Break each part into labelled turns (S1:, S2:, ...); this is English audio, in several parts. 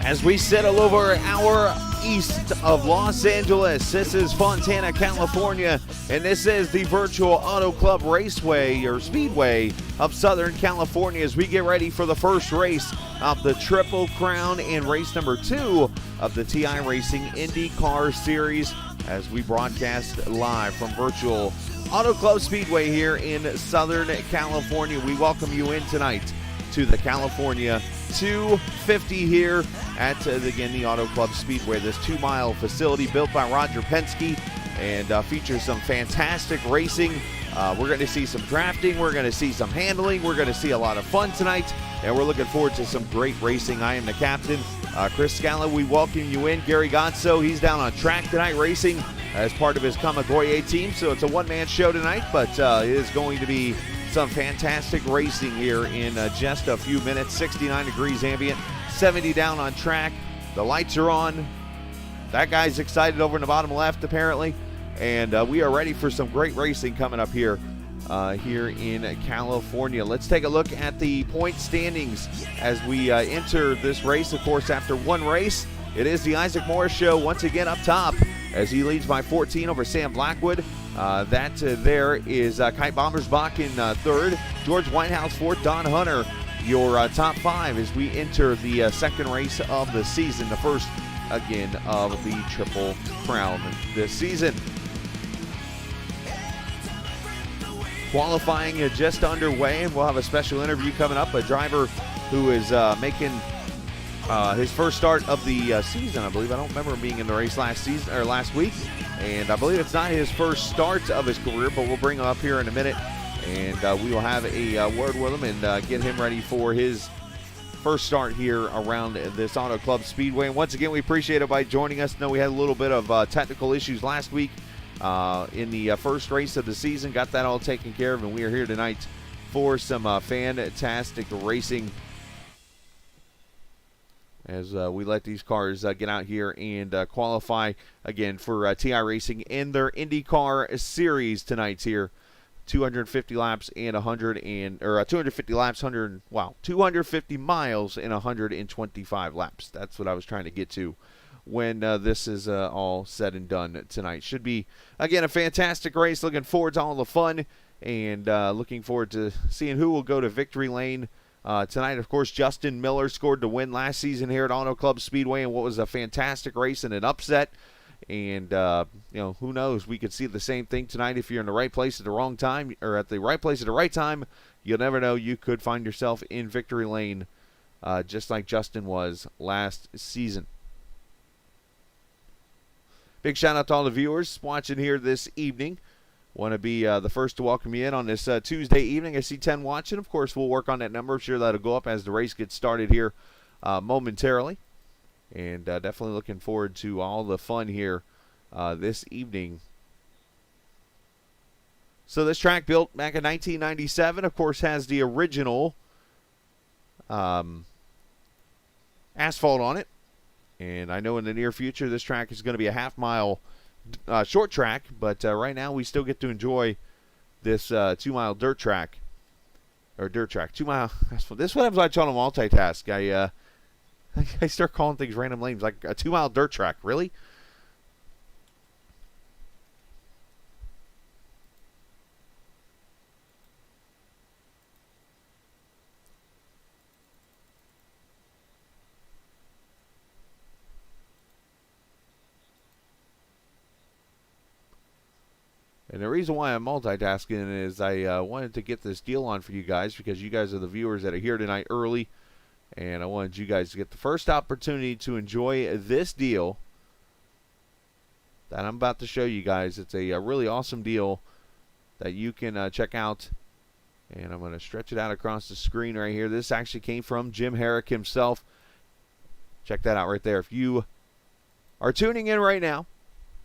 S1: As we sit a little over an hour east of Los Angeles, this is Fontana, California, and this is the Virtual Auto Club Raceway, or Speedway, of Southern California as we get ready for the first race of the Triple Crown and race number 2 of the iRacing Indy Car Series as we broadcast live from Virtual Auto Club Speedway here in Southern California. We welcome you in tonight to the California 250 here at, again, the Auto Club Speedway. This 2-mile facility built by Roger Penske and features some fantastic racing. We're going to see some drafting. We're going to see some handling. We're going to see a lot of fun tonight, and we're looking forward to some great racing. I am the captain, Chris Scala. We welcome you in. Gary Gonzo, he's down on track tonight racing as part of his Kamagoye team, so it's a one-man show tonight, but it is going to be some fantastic racing here in just a few minutes. 69 degrees ambient, 70 down on track. The lights are on. That guy's excited over in the bottom left, apparently. And we are ready for some great racing coming up here in California. Let's take a look at the point standings as we enter this race. Of course, after one race, it is the Isaac Morris Show once again up top as he leads by 14 over Sam Blackwood. There is Kite Bombersbach in third, George Whitehouse fourth, Don Hunter, your top 5 as we enter the second race of the season, the first, again, of the Triple Crown this season. Qualifying just underway, and we'll have a special interview coming up, a driver who is making his first start of the season, I believe. I don't remember him being in the race last week, and I believe it's not his first start of his career, but we'll bring him up here in a minute, and we will have a word with him and get him ready for his first start here around this Auto Club Speedway. And once again, we appreciate everybody joining us. Know we had a little bit of technical issues last week in the first race of the season. Got that all taken care of, and we are here tonight for some fantastic racing as we let these cars get out here and qualify again for iRacing in their Indy Car Series tonight here. 250 laps and 250 laps, 250 miles and 125 laps. That's what I was trying to get to when this is all said and done tonight. Should be, again, a fantastic race. Looking forward to all the fun and looking forward to seeing who will go to victory lane tonight. Of course, Justin Miller scored the win last season here at Auto Club Speedway in what was a fantastic race and an upset. And, who knows? We could see the same thing tonight if you're in the right place at the wrong time, or at the right place at the right time. You'll never know. You could find yourself in victory lane just like Justin was last season. Big shout out to all the viewers watching here this evening. Want to be the first to welcome you in on this Tuesday evening. I see 10 watching. Of course, we'll work on that number. I'm sure that'll go up as the race gets started here momentarily. And definitely looking forward to all the fun here this evening. So this track, built back in 1997, of course, has the original asphalt on it. And I know in the near future this track is going to be a half-mile short track, but right now we still get to enjoy this 2 mile dirt track. Or dirt track, 2 mile. This is what happens when I try to multitask. I start calling things random names, like a 2 mile dirt track. Really? And the reason why I'm multitasking is I wanted to get this deal on for you guys because you guys are the viewers that are here tonight early. And I wanted you guys to get the first opportunity to enjoy this deal that I'm about to show you guys. It's a really awesome deal that you can check out. And I'm going to stretch it out across the screen right here. This actually came from Jim Herrick himself. Check that out right there. If you are tuning in right now,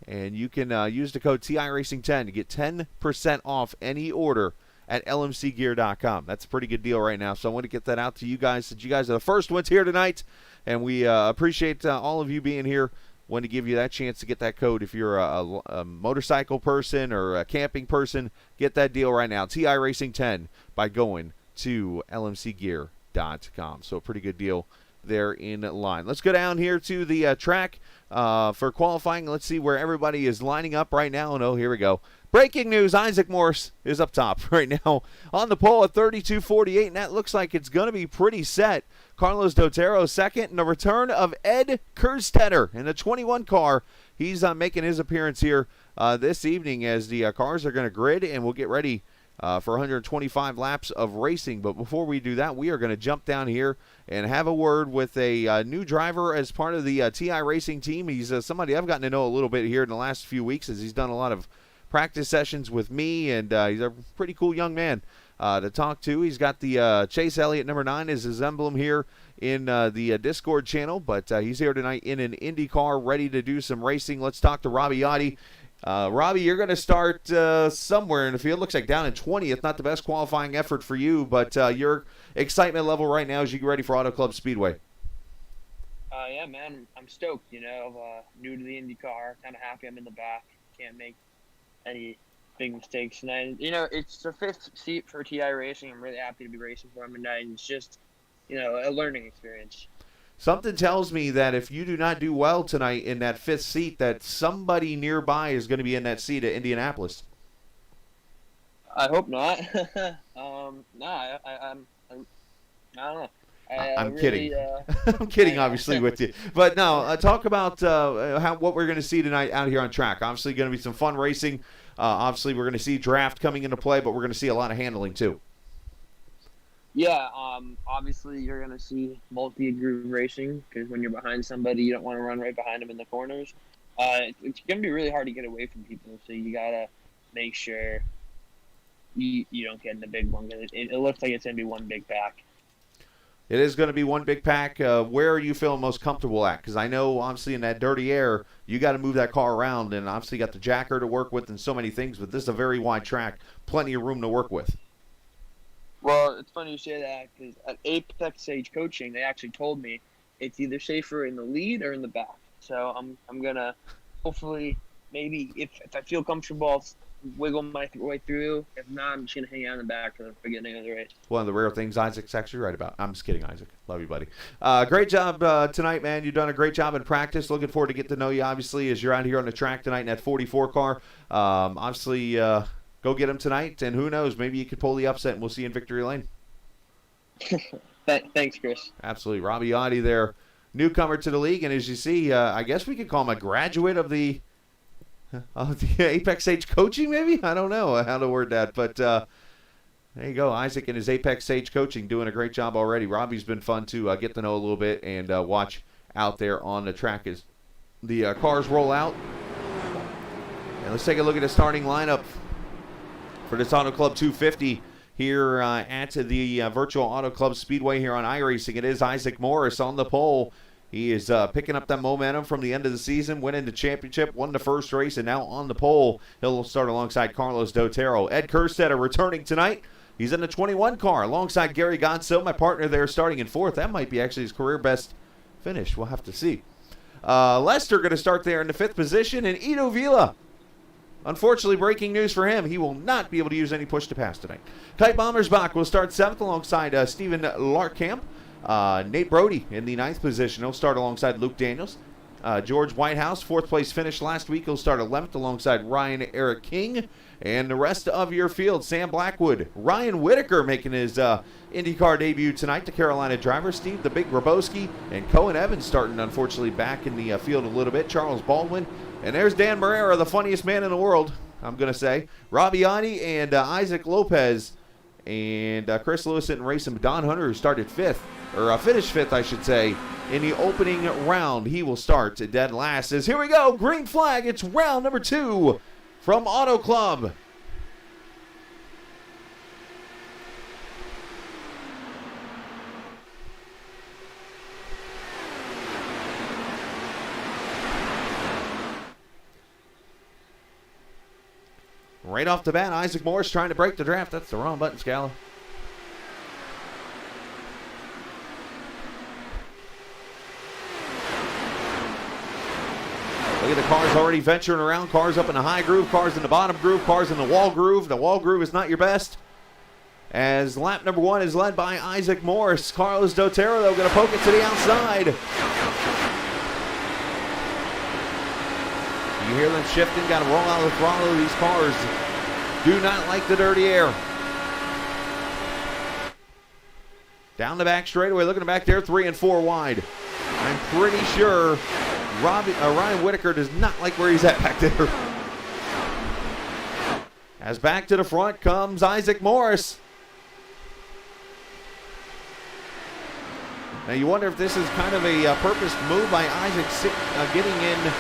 S1: and you can use the code TIRacing10 to get 10% off any order at lmcgear.com. That's a pretty good deal right now. So I want to get that out to you guys since you guys are the first ones here tonight. And we appreciate all of you being here. Want to give you that chance to get that code. If you're a motorcycle person or a camping person, get that deal right now. TIRacing10 by going to lmcgear.com. So a pretty good deal there in line. Let's go down here to the track for qualifying. Let's see where everybody is lining up right now. And here we go. Breaking news, Isaac Morris is up top right now on the pole at 32.48, and that looks like it's going to be pretty set. Carlos Dotero second, and the return of Ed Kerstetter in the 21 car. He's making his appearance here this evening as the cars are going to grid, and we'll get ready for 125 laps of racing. But before we do that, we are going to jump down here and have a word with a new driver as part of the TI Racing team. He's somebody I've gotten to know a little bit here in the last few weeks as he's done a lot of practice sessions with me, and he's a pretty cool young man to talk to. He's got the Chase Elliott number 9 as his emblem here in the Discord channel, but he's here tonight in an Indy car ready to do some racing. Let's talk to Robbie Yachty. Robbie, you're going to start somewhere in the field. Looks like down in 20th. Not the best qualifying effort for you, but your excitement level right now as you get ready for Auto Club Speedway.
S2: Yeah, man, I'm stoked. New to the Indy car, kind of happy I'm in the back. Can't make any big mistakes tonight. It's the 5th seat for TI Racing. I'm really happy to be racing for them tonight. It's just, a learning experience.
S1: Something tells me that if you do not do well tonight in that 5th seat, that somebody nearby is going to be in that seat at Indianapolis.
S2: I hope not. I don't know.
S1: I'm kidding. I'm kidding, obviously, with you. But no, talk about what we're going to see tonight out here on track. Obviously, going to be some fun racing. Obviously, we're going to see draft coming into play, but we're going to see a lot of handling too.
S2: Yeah, obviously you're going to see multi-groove racing because when you're behind somebody, you don't want to run right behind them in the corners. It's going to be really hard to get away from people, so you got to make sure you don't get in the big one. It looks like it's going to be one big pack.
S1: It is going to be one big pack. Where are you feeling most comfortable at? Because I know, obviously, in that dirty air, you got to move that car around, and obviously you got the jacker to work with and so many things, but this is a very wide track, plenty of room to work with.
S2: Well, it's funny you say that because at Apex Sage Coaching, they actually told me it's either safer in the lead or in the back. So I'm going to hopefully maybe if I feel comfortable, I'll wiggle my way through. If not, I'm just going to hang out in the back for the beginning of the race.
S1: One of the rare things Isaac's actually right about. I'm just kidding, Isaac. Love you, buddy. Great job tonight, man. You've done a great job in practice. Looking forward to get to know you, obviously, as you're out here on the track tonight in that 44 car. Obviously, go get him tonight, and who knows, maybe you could pull the upset, and we'll see you in victory lane.
S2: Thanks, Chris.
S1: Absolutely. Robbie Yachty there, newcomer to the league, and as you see, I guess we could call him a graduate of the Apex Sage Coaching, maybe? I don't know how to word that, but there you go. Isaac and his Apex Sage Coaching doing a great job already. Robbie's been fun to get to know a little bit and watch out there on the track as the cars roll out. And let's take a look at the starting lineup for this Auto Club 250 here at the Virtual Auto Club Speedway here on iRacing. It is Isaac Morris on the pole. He is picking up that momentum from the end of the season, winning the championship, won the first race, and now on the pole. He'll start alongside Carlos Dotero. Ed Kerstetter returning tonight. He's in the 21 car alongside Gary Gonso, my partner there, starting in 4th. That might be actually his career best finish. We'll have to see. Lester going to start there in the 5th position, and Ito Vila. Unfortunately, breaking news for him. He will not be able to use any push to pass tonight. Kite Bommersbach will start 7th alongside Stephen Larkamp. Nate Brody in the 9th position. He'll start alongside Luke Daniels. George Whitehouse, 4th place finish last week. He'll start 11th alongside Ryan Eric King. And the rest of your field, Sam Blackwood, Ryan Whitaker making his Indy Car debut tonight, the Carolina driver, Steve the Big Grabowski, and Cohen Evans starting, unfortunately, back in the field a little bit, Charles Baldwin. And there's Dan Marrera, the funniest man in the world, I'm going to say. Robbiani and Isaac Lopez and Chris Lewis and racing Don Hunter, who started 5th, or finished 5th, I should say, in the opening round. He will start dead last. As here we go, green flag, it's round number 2 from Auto Club. Right off the bat, Isaac Morris trying to break the draft. That's the wrong button, Scala. Look at the cars already venturing around. Cars up in the high groove, cars in the bottom groove, cars in the wall groove. The wall groove is not your best. As lap number 1 is led by Isaac Morris. Carlos Dotero, though, going to poke it to the outside. You hear them shifting, got to roll out of the throttle. These cars do not like the dirty air. Down the back straightaway, looking back there, 3 and 4 wide. I'm pretty sure Ryan Whitaker does not like where he's at back there. As back to the front comes Isaac Morris. Now you wonder if this is kind of a purposed move by Isaac getting in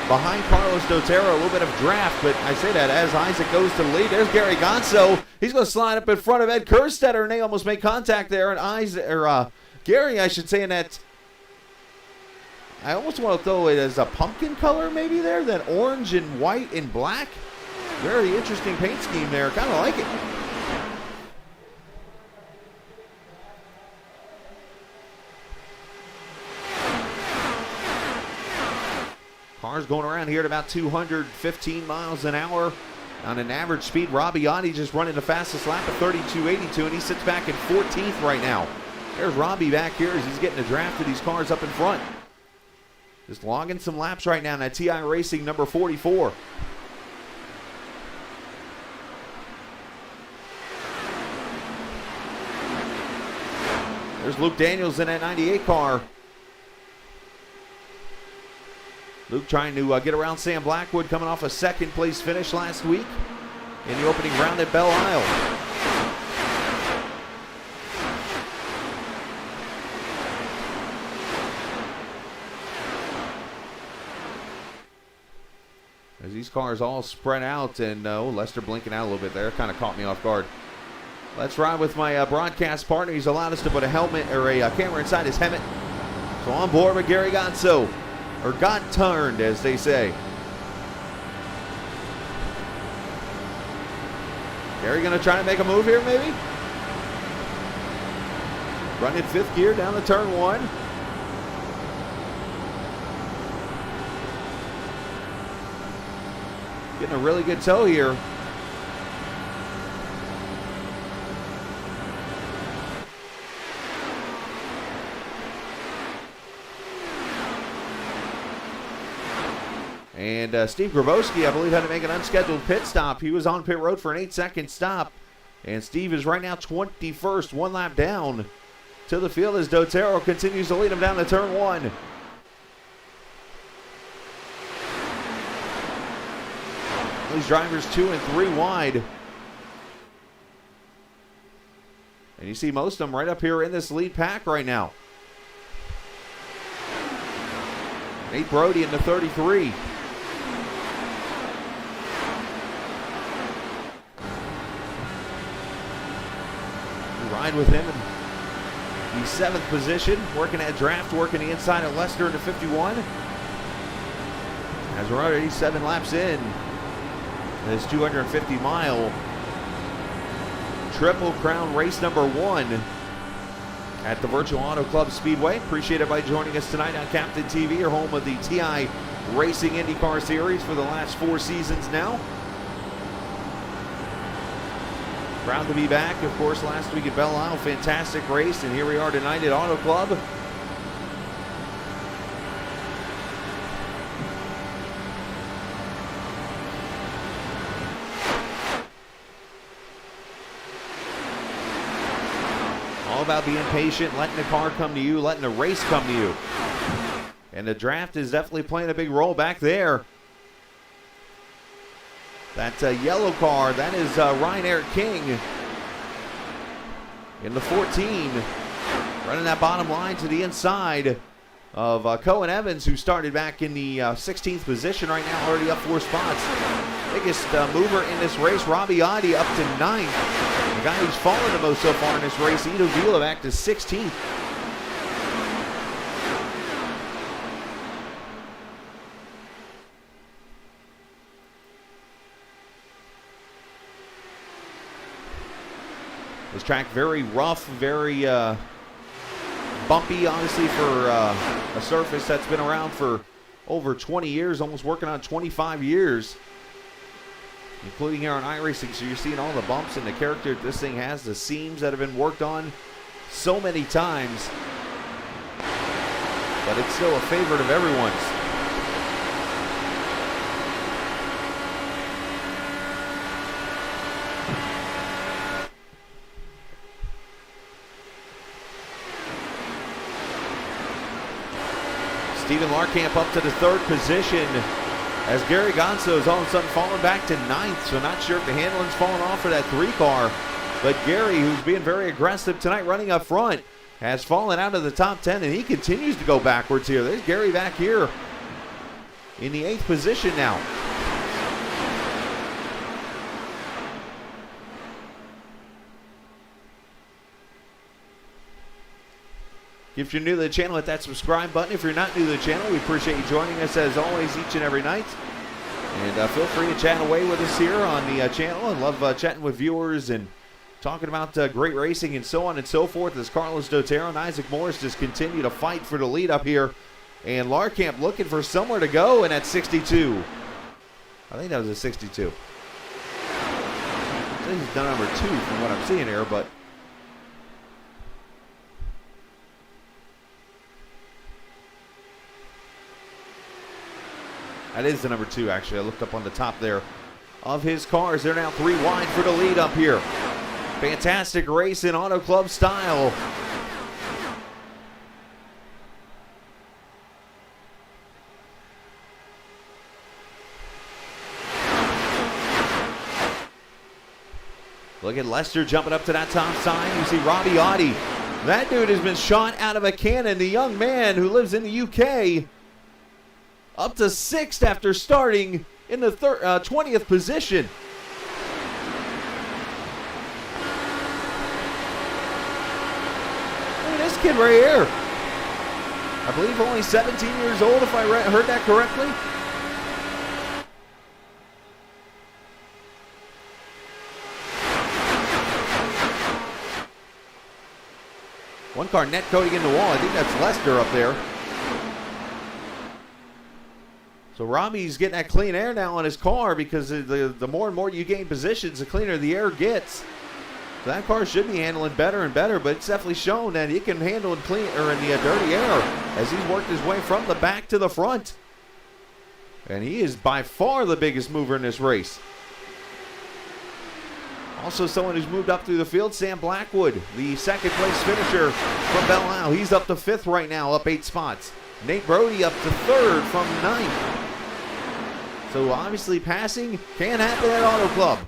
S1: behind Carlos Dotero, a little bit of draft, but I say that as Isaac goes to the lead. There's Gary Gonzo. He's going to slide up in front of Ed Kerstetter, and they almost make contact there. And Gary, I should say, in that, I almost want to throw it as a pumpkin color maybe there, that orange and white and black. Very interesting paint scheme there. Kind of like it. Cars going around here at about 215 miles an hour on an average speed. Robbiani just running the fastest lap at 32.82, and he sits back in 14th right now. There's Robbie back here as he's getting the draft of these cars up in front. Just logging some laps right now in that iRacing number 44. There's Luke Daniels in that 98 car. Luke trying to get around Sam Blackwood, coming off a 2nd place finish last week in the opening round at Belle Isle. As these cars all spread out, and Lester blinking out a little bit there, kind of caught me off guard. Let's ride with my broadcast partner. He's allowed us to put a helmet or a camera inside his helmet. So on board with Gary Gonzo. Or got turned, as they say. Gary going to try to make a move here, maybe? Running 5th gear down the turn 1. Getting a really good tow here. And Steve Grabowski, I believe, had to make an unscheduled pit stop. He was on pit road for an 8-second stop. And Steve is right now 21st, 1 lap down to the field as Dotero continues to lead him down to turn 1. These drivers 2 and 3 wide. And you see most of them right up here in this lead pack right now. Nate Brody in the 33. Ride with him in the 7th position, working at draft, working the inside of Lester in the 51. As we're already 7 laps in this 250-mile Triple Crown race number 1. at the Virtual Auto Club Speedway. Appreciate everybody joining us tonight on Captain TV, your home of the TI Racing Indy Car Series for the last 4 seasons now. Proud to be back. Of course, last week at Belle Isle, fantastic race, and here we are tonight at Auto Club. All about being patient, letting the car come to you, letting the race come to you. And the draft is definitely playing a big role back there. That yellow car, that is Ryan Eric King in the 14, running that bottom line to the inside of Cohen Evans, who started back in the 16th position right now, already up 4 spots. Biggest mover in this race, Robbie Oddie, up to 9th. The guy who's fallen the most so far in this race, Ido Vila, back to 16th. This track very rough, very bumpy, honestly, for a surface that's been around for over 20 years, almost working on 25 years, including here on iRacing. So you're seeing all the bumps and the character that this thing has, the seams that have been worked on so many times, but it's still a favorite of everyone's. Steven Larkamp up to the 3rd position as Gary Gonzo is all of a sudden falling back to 9th. So not sure if the handling's falling off for that 3 car. But Gary, who's being very aggressive tonight running up front, has fallen out of the top 10, and he continues to go backwards here. There's Gary back here in the 8th position now. If you're new to the channel, hit that subscribe button. If you're not new to the channel, we appreciate you joining us as always each and every night. And feel free to chat away with us here on the channel. I love chatting with viewers and talking about great racing and so on and so forth as Carlos Dotero and Isaac Morris just continue to fight for the lead up here. And Larkamp looking for somewhere to go, and at 62. I think that was a 62. I think he's done number 2 from what I'm seeing here, but that is the number 2, actually. I looked up on the top there of his cars. They're now 3 wide for the lead up here. Fantastic race in Auto Club style. Look at Lester jumping up to that top side. You see Robbie Oddie. That dude has been shot out of a cannon. The young man who lives in the UK. Up to 6th after starting in the 20th position. Look at this kid right here. I believe only 17 years old, if I heard that correctly. One car net coating in the wall. I think that's Lester up there. So Robbie's getting that clean air now on his car, because the more and more you gain positions, the cleaner the air gets. So that car should be handling better and better, but it's definitely shown that it can handle in clean or in the dirty air as he's worked his way from the back to the front. And he is by far the biggest mover in this race. Also someone who's moved up through the field, Sam Blackwood, the 2nd place finisher from Belle Isle. He's up to 5th right now, up 8 spots. Nate Brody up to 3rd from 9th. So obviously passing can happen at Auto Club.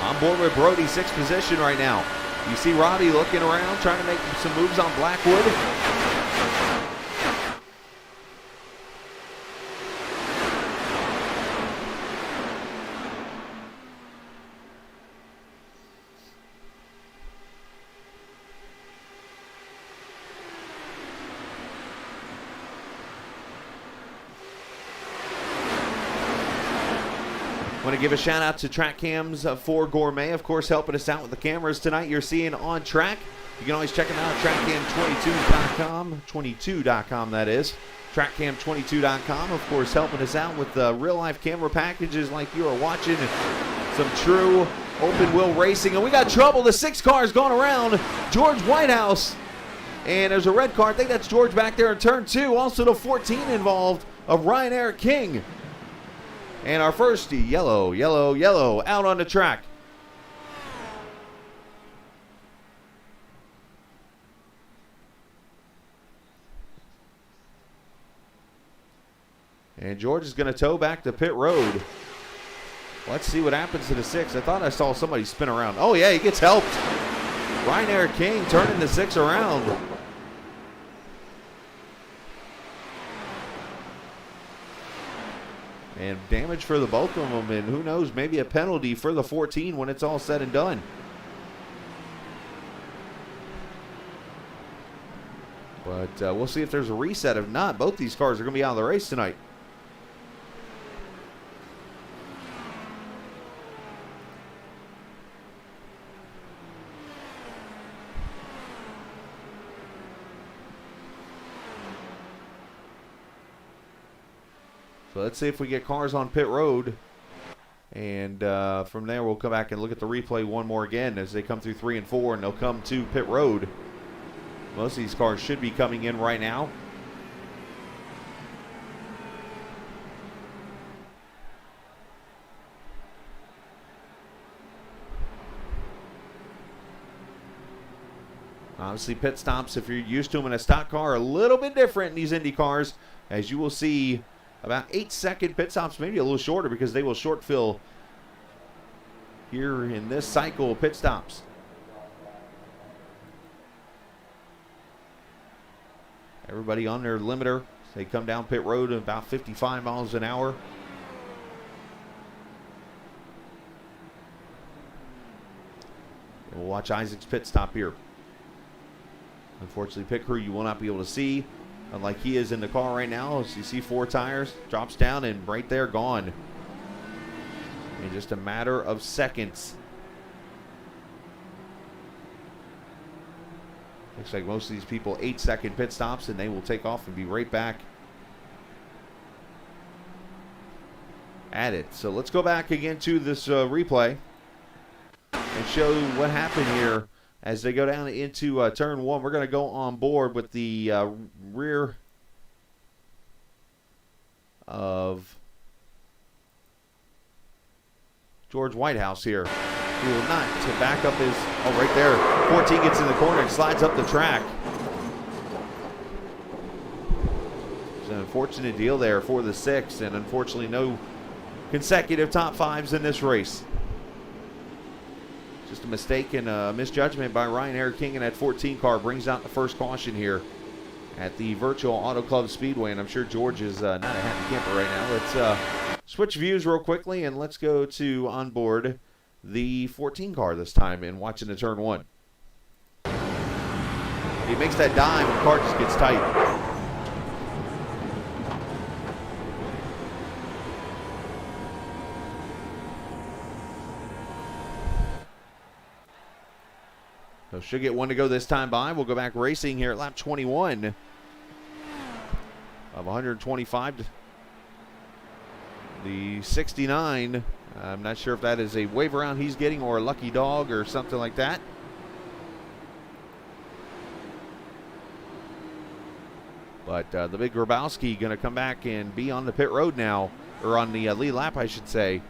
S1: On board with Brody, 6th position right now. You see Robbie looking around, trying to make some moves on Blackwood. Want to give a shout out to Track Cams for Gourmet, of course, helping us out with the cameras tonight you're seeing on track. You can always check them out at trackcam22.com, 22.com that is. Trackcam22.com, of course, helping us out with real-life camera packages like you are watching. Some true open-wheel racing. And we got trouble. The 6 car's going around George Whitehouse. And there's a red car. I think that's George back there in turn 2. Also the 14 involved of Ryan Eric King. And our first yellow out on the track. And George is going to tow back to pit road. Let's see what happens to the 6. I thought I saw somebody spin around. Oh, yeah, he gets helped. Ryan Eric King turning the 6 around. And damage for the both of them, and who knows, maybe a penalty for the 14 when it's all said and done. But we'll see if there's a reset. If not, both these cars are going to be out of the race tonight. So let's see if we get cars on pit road. And from there, we'll come back and look at the replay one more again as they come through 3 and 4, and they'll come to pit road. Most of these cars should be coming in right now. Obviously, pit stops, if you're used to them in a stock car, are a little bit different in these Indy cars, as you will see about 8-second pit stops, maybe a little shorter because they will short fill here in this cycle of pit stops. Everybody on their limiter. They come down pit road at about 55 miles an hour. And we'll watch Isaac's pit stop here. Unfortunately, pit crew you will not be able to see, unlike he is in the car right now. As you see 4 tires, drops down, and right there, gone. In just a matter of seconds. Looks like most of these people 8-second pit stops, and they will take off and be right back at it. So let's go back again to this replay and show what happened here as they go down into turn 1. We're going to go on board with the rear of George Whitehouse here. He will not to back up his, oh, right there. 14 gets in the corner and slides up the track. It's an unfortunate deal there for the 6, and unfortunately no consecutive top 5s in this race. Just a mistake and a misjudgment by Ryan Eric King, and that 14 car brings out the first caution here at the Virtual Auto Club Speedway, and I'm sure George is not a happy camper right now. Let's switch views real quickly, and let's go to onboard the 14 car this time and watching the turn 1. He makes that dive, and the car just gets tight. So should get one to go this time by. We'll go back racing here at lap 21 of 125. The 69. I'm not sure if that is a wave around he's getting or a lucky dog or something like that. But the big Grabowski going to come back and be on the pit road now, or on the lead lap, I should say.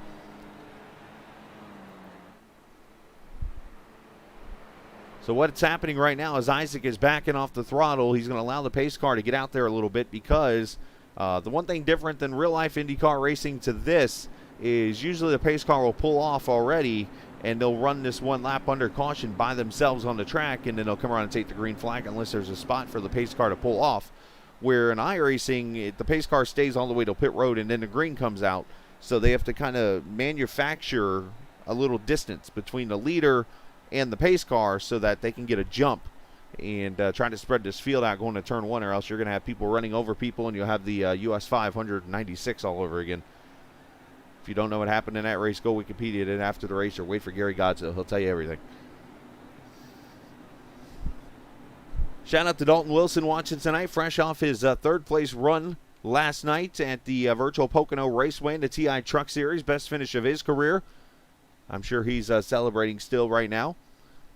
S1: So what's happening right now is Isaac is backing off the throttle. He's going to allow the pace car to get out there a little bit, because the one thing different than real-life Indy car racing to this is usually the pace car will pull off already, and they'll run this one lap under caution by themselves on the track, and then they'll come around and take the green flag unless there's a spot for the pace car to pull off. Where in iRacing, the pace car stays all the way to pit road, and then the green comes out. So they have to kind of manufacture a little distance between the leader and the pace car so that they can get a jump and trying to spread this field out going to turn 1, or else you're going to have people running over people, and you'll have the US 596 all over again. If you don't know what happened in that race, go Wikipedia it after the race or wait for Gary Godsell. He'll tell you everything. Shout out to Dalton Wilson watching tonight, fresh off his third place run last night at the virtual Pocono Raceway in the TI Truck Series. Best finish of his career. I'm sure he's celebrating still right now.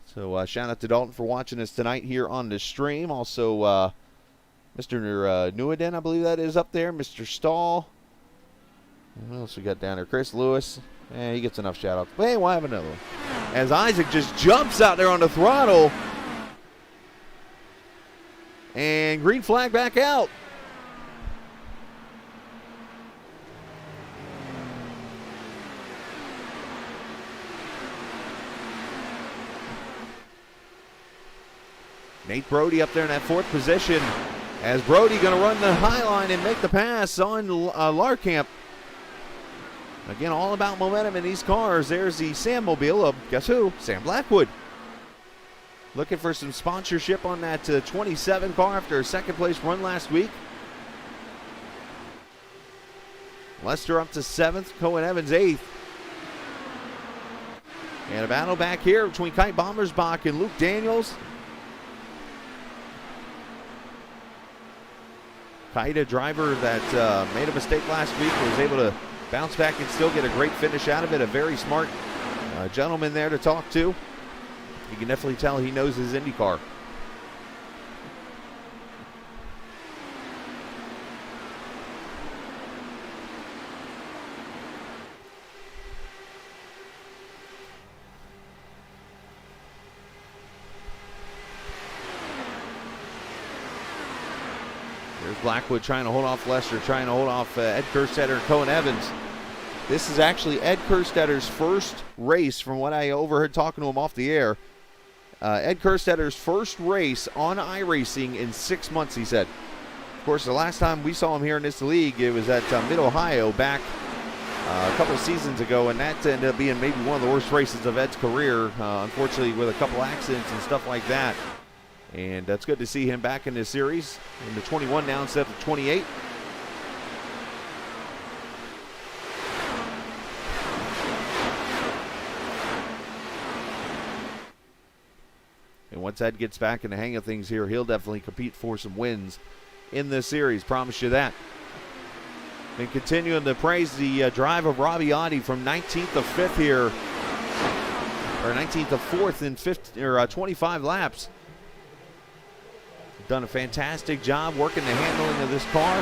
S1: So shout out to Dalton for watching us tonight here on the stream. Also, Mr. Neweden, I believe that is up there. Mr. Stahl. What else we got down there? Chris Lewis. He gets enough shout outs. But hey, we'll have another one. As Isaac just jumps out there on the throttle. And green flag back out. Nate Brody up there in that fourth position. As Brody going to run the high line and make the pass on Larkamp. Again, all about momentum in these cars. There's the Sam Mobile of, guess who? Sam Blackwood. Looking for some sponsorship on that 27 car after a second place run last week. Lester up to 7th, Cohen Evans 8th. And a battle back here between Kite Bommersbach and Luke Daniels. Kite, a driver that made a mistake last week, was able to bounce back and still get a great finish out of it. A very smart gentleman there to talk to. You can definitely tell he knows his Indy Car. There's Blackwood trying to hold off Lester, trying to hold off Ed Kerstetter and Cohen Evans. This is actually Ed Kerstetter's first race, from what I overheard talking to him off the air. Ed Kerstetter's first race on iRacing in 6 months, he said. Of course, the last time we saw him here in this league, it was at Mid-Ohio back a couple of seasons ago, and that ended up being maybe one of the worst races of Ed's career, unfortunately with a couple accidents and stuff like that. And that's good to see him back in this series in the 21 now instead of 28. And once Ed gets back in the hang of things here, he'll definitely compete for some wins in this series. Promise you that. And continuing to praise the drive of Robbie Audi from 19th to 5th here, or 19th to 4th in 25 laps. Done a fantastic job working the handling of this car.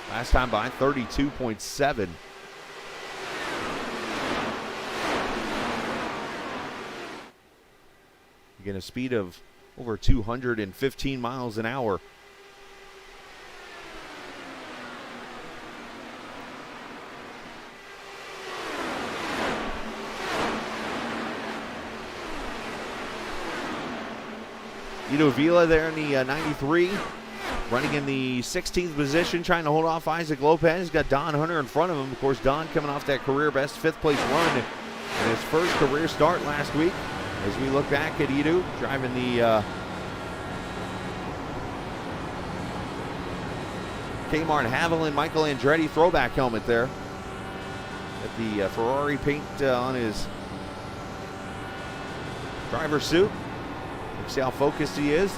S1: Last time by 32.7. Again, a speed of over 215 miles an hour. Ito Vila there in the 93, running in the 16th position, trying to hold off Isaac Lopez. Got Don Hunter in front of him. Of course, Don coming off that career best 5th place run in his first career start last week. As we look back at Ito driving the Kmart Haviland Michael Andretti throwback helmet there. At the Ferrari paint on his driver's suit. See how focused he is.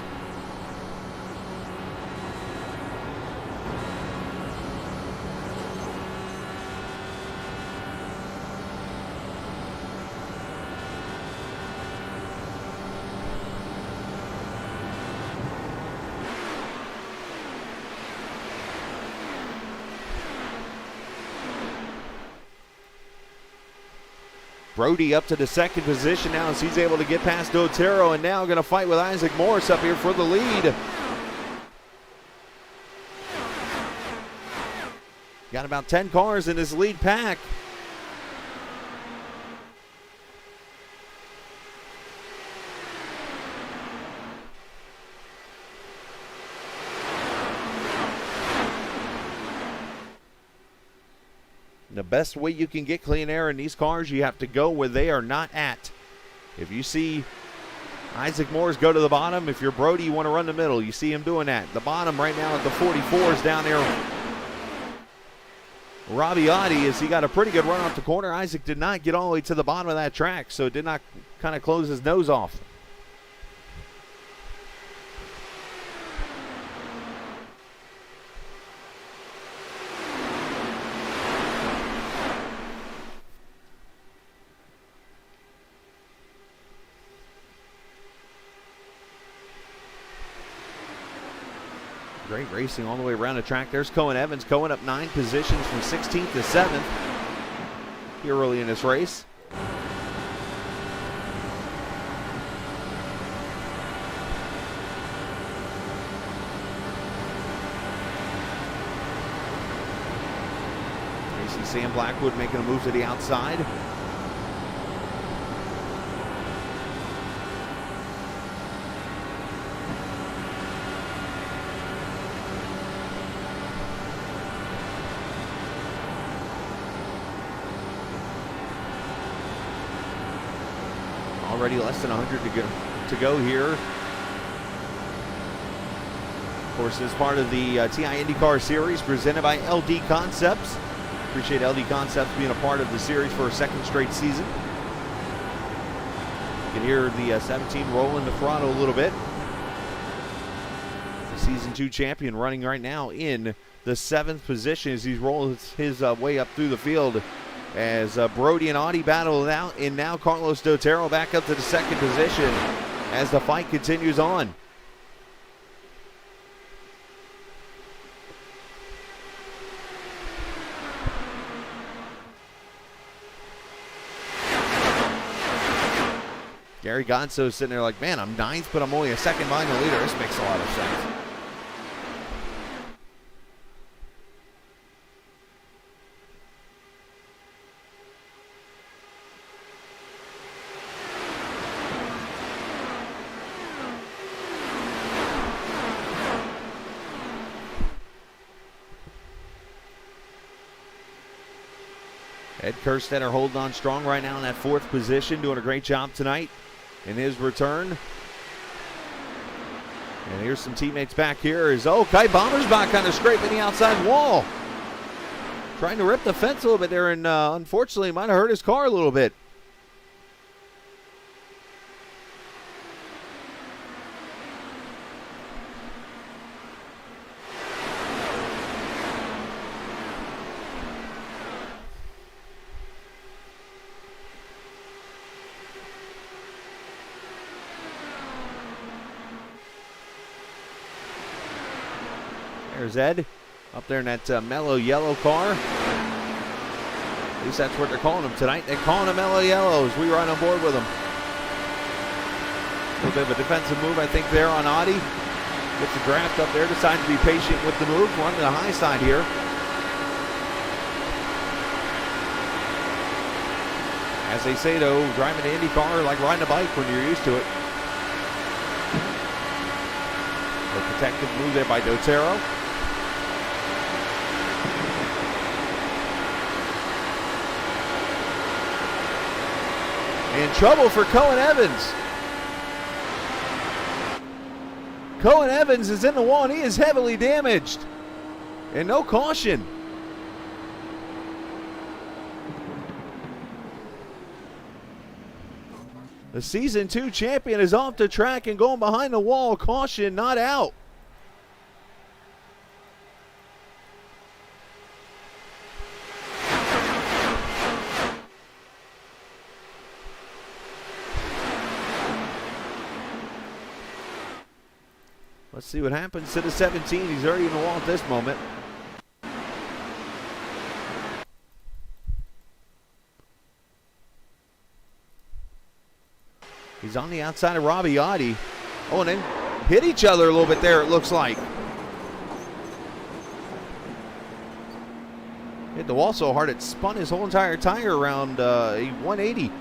S1: Brody up to the 2nd position now as he's able to get past Otero, and now going to fight with Isaac Morris up here for the lead. Got about 10 cars in this lead pack. The best way you can get clean air in these cars, you have to go where they are not at. If you see Isaac Morris go to the bottom, if you're Brody, you want to run the middle. You see him doing that. The bottom right now at the 44s down there Rabiati as he got a pretty good run off the corner. Isaac did not get all the way to the bottom of that track, so did not kind of close his nose off. Great racing all the way around the track. There's Cohen Evans. Cohen up 9 positions from 16th to 7th here early in this race. You see Sam Blackwood making a move to the outside. Already less than 100 to go here. Of course, as part of the TI Indy Car Series presented by LD Concepts. Appreciate LD Concepts being a part of the series for a second straight season. You can hear the 17 rolling the throttle a little bit. The Season 2 champion running right now in the 7th position as he rolls his way up through the field. As Brody and Audi battle it out, and now Carlos Dotero back up to the 2nd position as the fight continues on. Gary Gonzo sitting there like, man, I'm 9th, but I'm only a 2nd behind the leader. This makes a lot of sense. Ed Kerstetter holding on strong right now in that 4th position, doing a great job tonight in his return. And here's some teammates back here. Kai Bommersbach kind of scraping the outside wall. Trying to rip the fence a little bit there, and unfortunately might have hurt his car a little bit. There's Ed up there in that mellow yellow car. At least that's what they're calling him tonight. They're calling him mellow yellow as we ride on board with him. A little bit of a defensive move, I think, there on Audi. Gets the draft up there, decides to be patient with the move. We're on the high side here. As they say, though, driving the Indy car like riding a bike when you're used to it. A protective move there by Dotero. In trouble for Cohen Evans. Cohen Evans is in the wall and he is heavily damaged. And no caution. The Season 2 champion is off the track and going behind the wall. Caution, not out. Let's see what happens to the 17. He's already in the wall at this moment. He's on the outside of Rabiati. Oh, and then hit each other a little bit there, it looks like. Hit the wall so hard it spun his whole entire tire around a 180.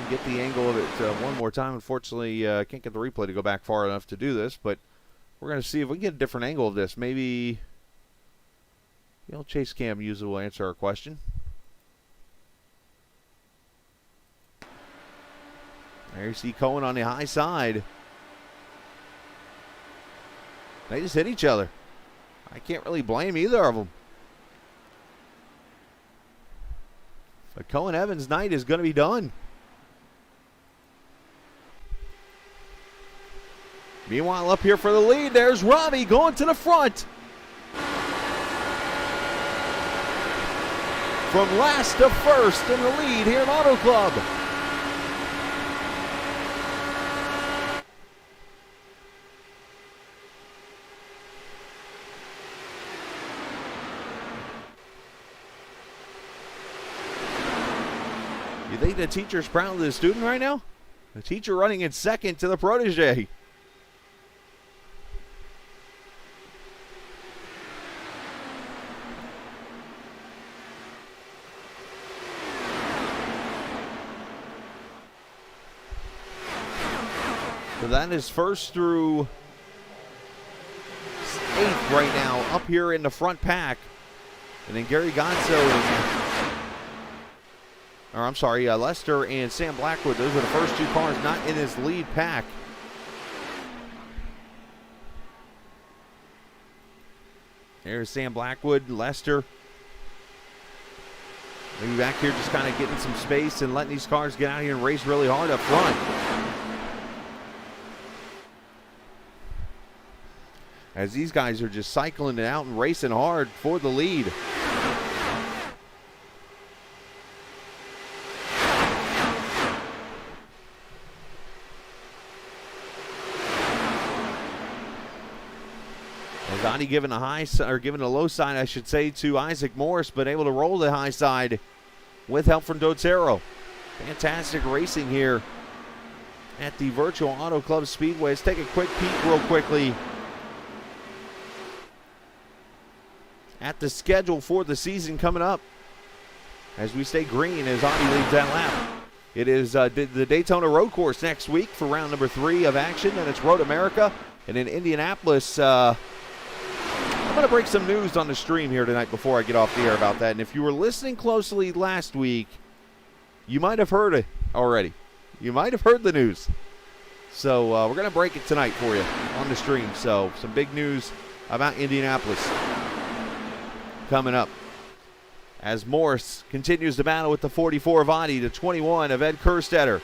S1: Get the angle of it one more time. Unfortunately, can't get the replay to go back far enough to do this, but we're going to see if we can get a different angle of this. Maybe the old chase cam user will answer our question. There you see Cohen on the high side. They just hit each other. I can't really blame either of them. But Cohen Evans' night is going to be done. Meanwhile, up here for the lead, there's Robbie going to the front. From last to first in the lead here at Auto Club. You think the teacher's proud of the student right now? The teacher running in second to the protege. So that is first through eighth right now, up here in the front pack. And then Gary Gonzo, Lester and Sam Blackwood, those were the first two cars not in his lead pack. There's Sam Blackwood, Lester. Maybe back here just kind of getting some space and letting these cars get out here and race really hard up front. As these guys are just cycling it out and racing hard for the lead. Azadi giving a low side, I should say, to Isaac Morris, but able to roll the high side with help from Dotero. Fantastic racing here at the Virtual Auto Club Speedway. Let's take a quick peek real quickly at the schedule for the season coming up as we stay green as Audi leads that lap. It is the Daytona Road Course next week for round number 3 of action, and it's Road America. And in Indianapolis, I'm going to break some news on the stream here tonight before I get off the air about that. And if you were listening closely last week, you might have heard it already. You might have heard the news. So we're going to break it tonight for you on the stream. So some big news about Indianapolis coming up as Morris continues the battle with the 44 of Audi, the 21 of Ed Kerstetter.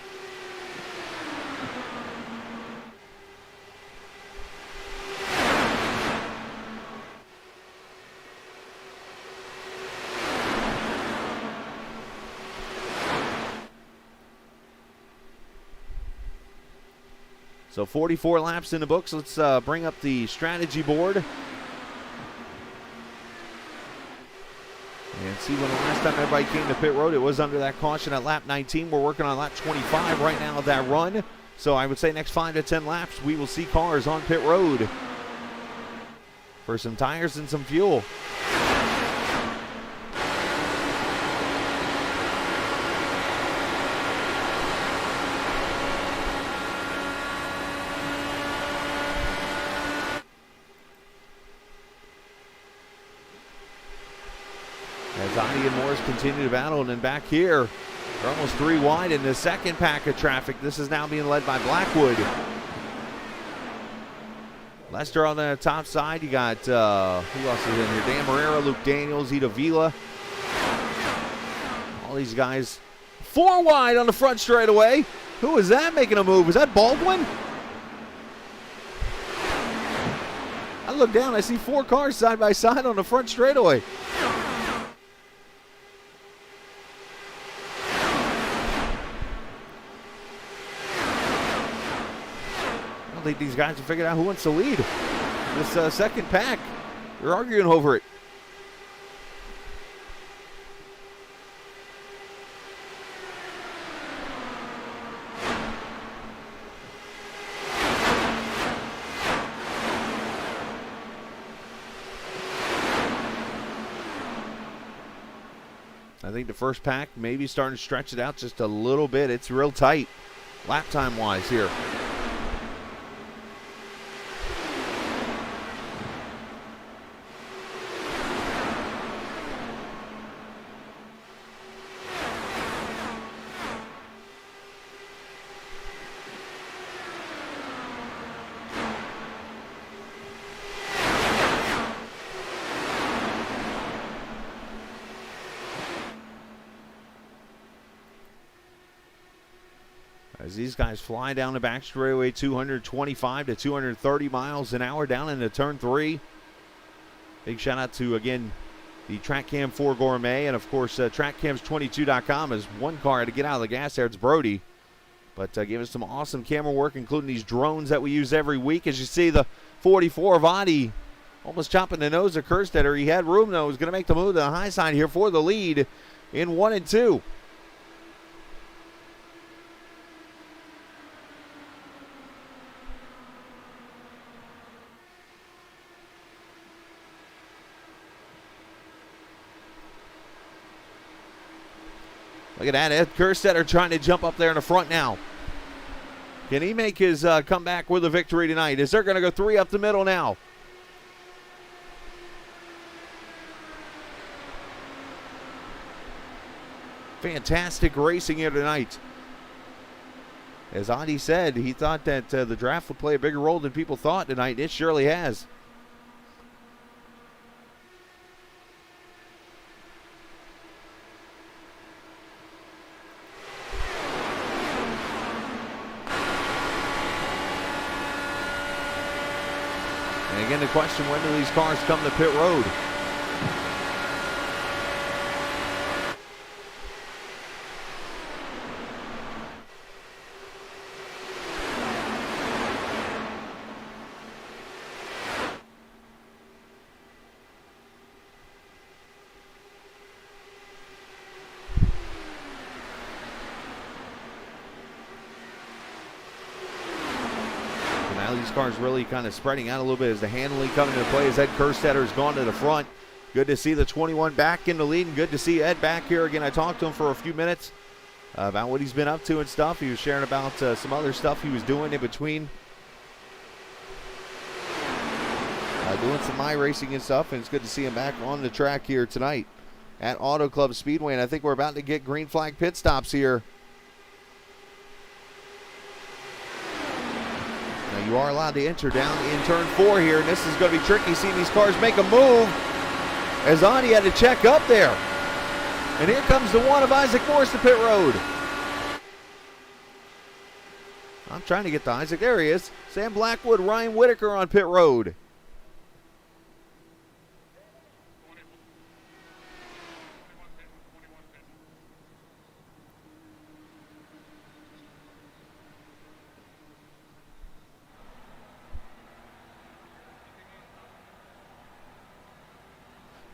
S1: So 44 laps in the books. Let's bring up the strategy board and see when the last time everybody came to pit road. It was under that caution at lap 19. We're working on lap 25 right now of that run. So I would say next 5 to 10 laps, we will see cars on pit road for some tires and some fuel. As Audi and Morris continue to battle, and then back here, they're almost 3 wide in the second pack of traffic. This is now being led by Blackwood. Lester on the top side. You got, who else is in here? Dan Marrera, Luke Daniels, Ida Vila. All these guys 4 wide on the front straightaway. Who is that making a move? Is that Baldwin? I look down, I see 4 cars side by side on the front straightaway. I don't think these guys have figured out who wants to lead this second pack. They're arguing over it. I think the first pack maybe starting to stretch it out just a little bit. It's real tight lap time wise here. as these guys fly down the back straightaway, 225 to 230 miles an hour down into turn 3. Big shout out to, again, the Track Cam 4 Gourmet, and of course TrackCams22.com is one car to get out of the gas there. It's Brody. But gave us some awesome camera work, including these drones that we use every week. As you see, the 44 Vadi almost chopping the nose of Kerstetter. He had room, though. He was going to make the move to the high side here for the lead in 1 and 2. Look at that, Ed Kerstetter trying to jump up there in the front now. Can he make his comeback with a victory tonight? Is they're going to go 3 up the middle now? Fantastic racing here tonight. As Adi said, he thought that the draft would play a bigger role than people thought tonight. It surely has. And again, the question, when do these cars come to pit road? These cars really kind of spreading out a little bit as the handling coming into play as Ed Kerstetter has gone to the front. Good to see the 21 back in the lead, and good to see Ed back here again. I talked to him for a few minutes about what he's been up to and stuff. He was sharing about some other stuff he was doing in between. Doing some iRacing and stuff, and it's good to see him back on the track here tonight at Auto Club Speedway. And I think we're about to get green flag pit stops here. Now you are allowed to enter down in turn 4 here, and this is going to be tricky seeing these cars make a move as Adi had to check up there. And here comes the one of Isaac Morris to pit road. I'm trying to get to Isaac. There he is. Sam Blackwood, Ryan Whitaker on pit road.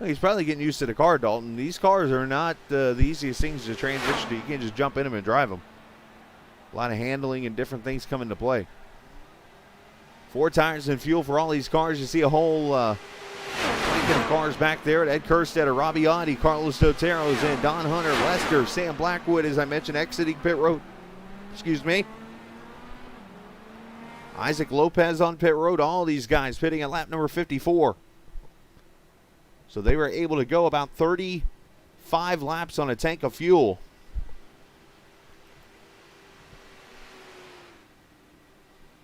S1: He's probably getting used to the car, Dalton. These cars are not the easiest things to transition to. You can't just jump in them and drive them. A lot of handling and different things come into play. 4 tires and fuel for all these cars. You see a whole lineup of cars back there at Ed Kerstetter, Robbie Audi, Carlos Doteros, and Don Hunter, Lester, Sam Blackwood, as I mentioned, exiting pit road. Excuse me. Isaac Lopez on pit road. All these guys pitting at lap number 54. So they were able to go about 35 laps on a tank of fuel.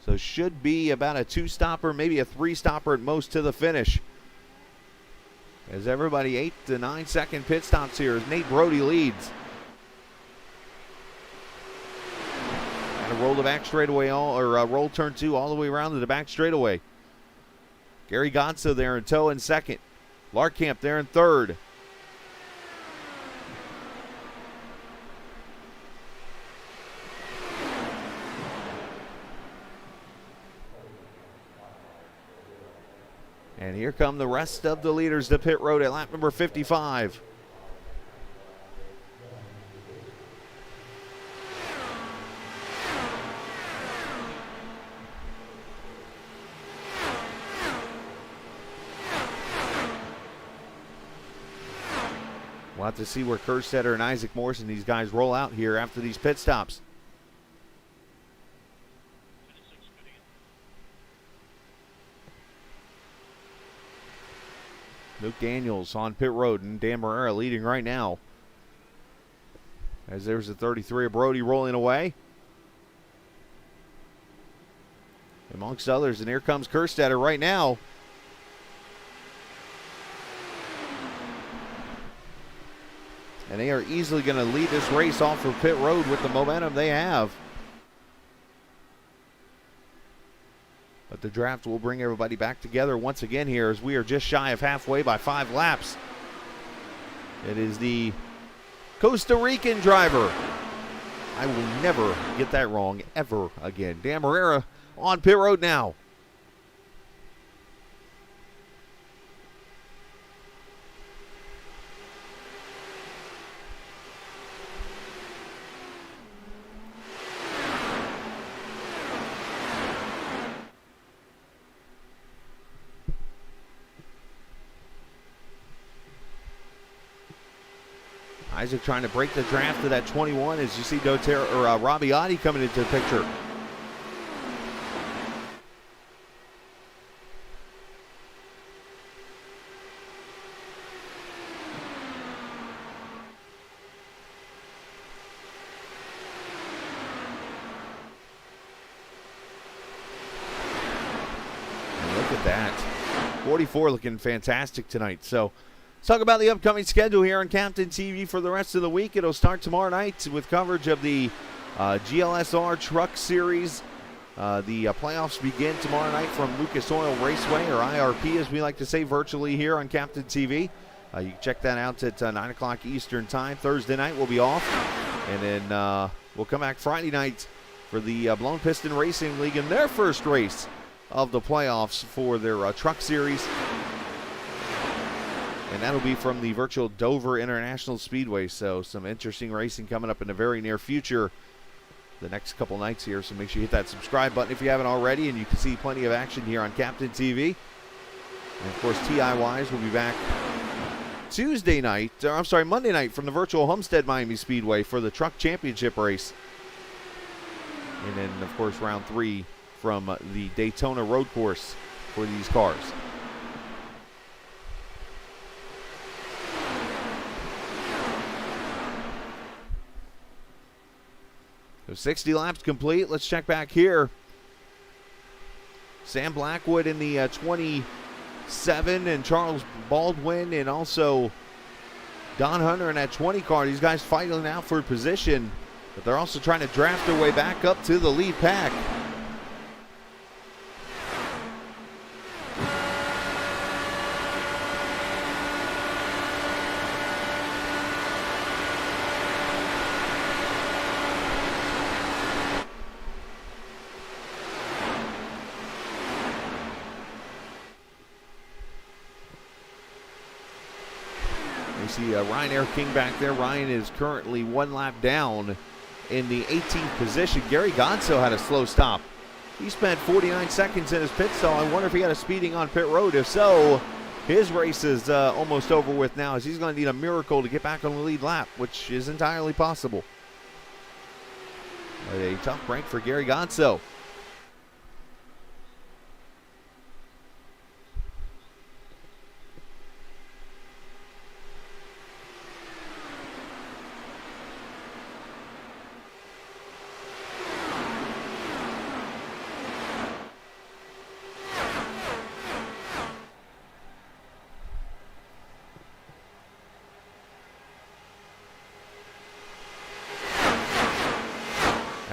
S1: So should be about a 2-stopper, maybe a 3-stopper at most to the finish. As everybody 8 to 9 second pit stops here as Nate Brody leads. And roll the back straightaway, roll turn 2 all the way around to the back straightaway. Gary Godso there in tow in second. Larkamp there in third. And here come the rest of the leaders to pit road at lap number 55. We'll have to see where Kerstetter and Isaac Morris and these guys roll out here after these pit stops. Luke Daniels on pit road, and Dan Barrera leading right now. As there's the 33 of Brody rolling away. Amongst others, and here comes Kerstetter right now. And they are easily going to lead this race off of pit road with the momentum they have. But the draft will bring everybody back together once again here as we are just shy of halfway by 5 laps. It is the Costa Rican driver. I will never get that wrong ever again. Dan Herrera on pit road now. Isaac trying to break the draft to that 21 as you see Rabbiati coming into the picture. And look at that. 44 looking fantastic tonight. So let's talk about the upcoming schedule here on Captain TV for the rest of the week. It'll start tomorrow night with coverage of the GLSR Truck Series. The playoffs begin tomorrow night from Lucas Oil Raceway, or IRP as we like to say, virtually here on Captain TV. You can check that out at 9 o'clock Eastern Time. Thursday night we'll be off. And then we'll come back Friday night for the Blown Piston Racing League in their first race of the playoffs for their Truck Series. And that'll be from the virtual Dover International Speedway. So some interesting racing coming up in the very near future the next couple nights here. So make sure you hit that subscribe button if you haven't already. And you can see plenty of action here on Captain TV. And of course, TI-wise will be back Monday night from the virtual Homestead Miami Speedway for the Truck Championship race. And then, of course, round 3 from the Daytona Road Course for these cars. So 60 laps complete. Let's check back here. Sam Blackwood in the 27 and Charles Baldwin and also Don Hunter in that 20 car. These guys fighting out for position, but they're also trying to draft their way back up to the lead pack. See Ryan Air King back there. Ryan is currently 1 lap down in the 18th position. Gary Gonzo had a slow stop. He spent 49 seconds in his pit stall. I wonder if he got a speeding on pit road. If so, his race is almost over with now, as he's going to need a miracle to get back on the lead lap, which is entirely possible. But a tough break for Gary Gonzo.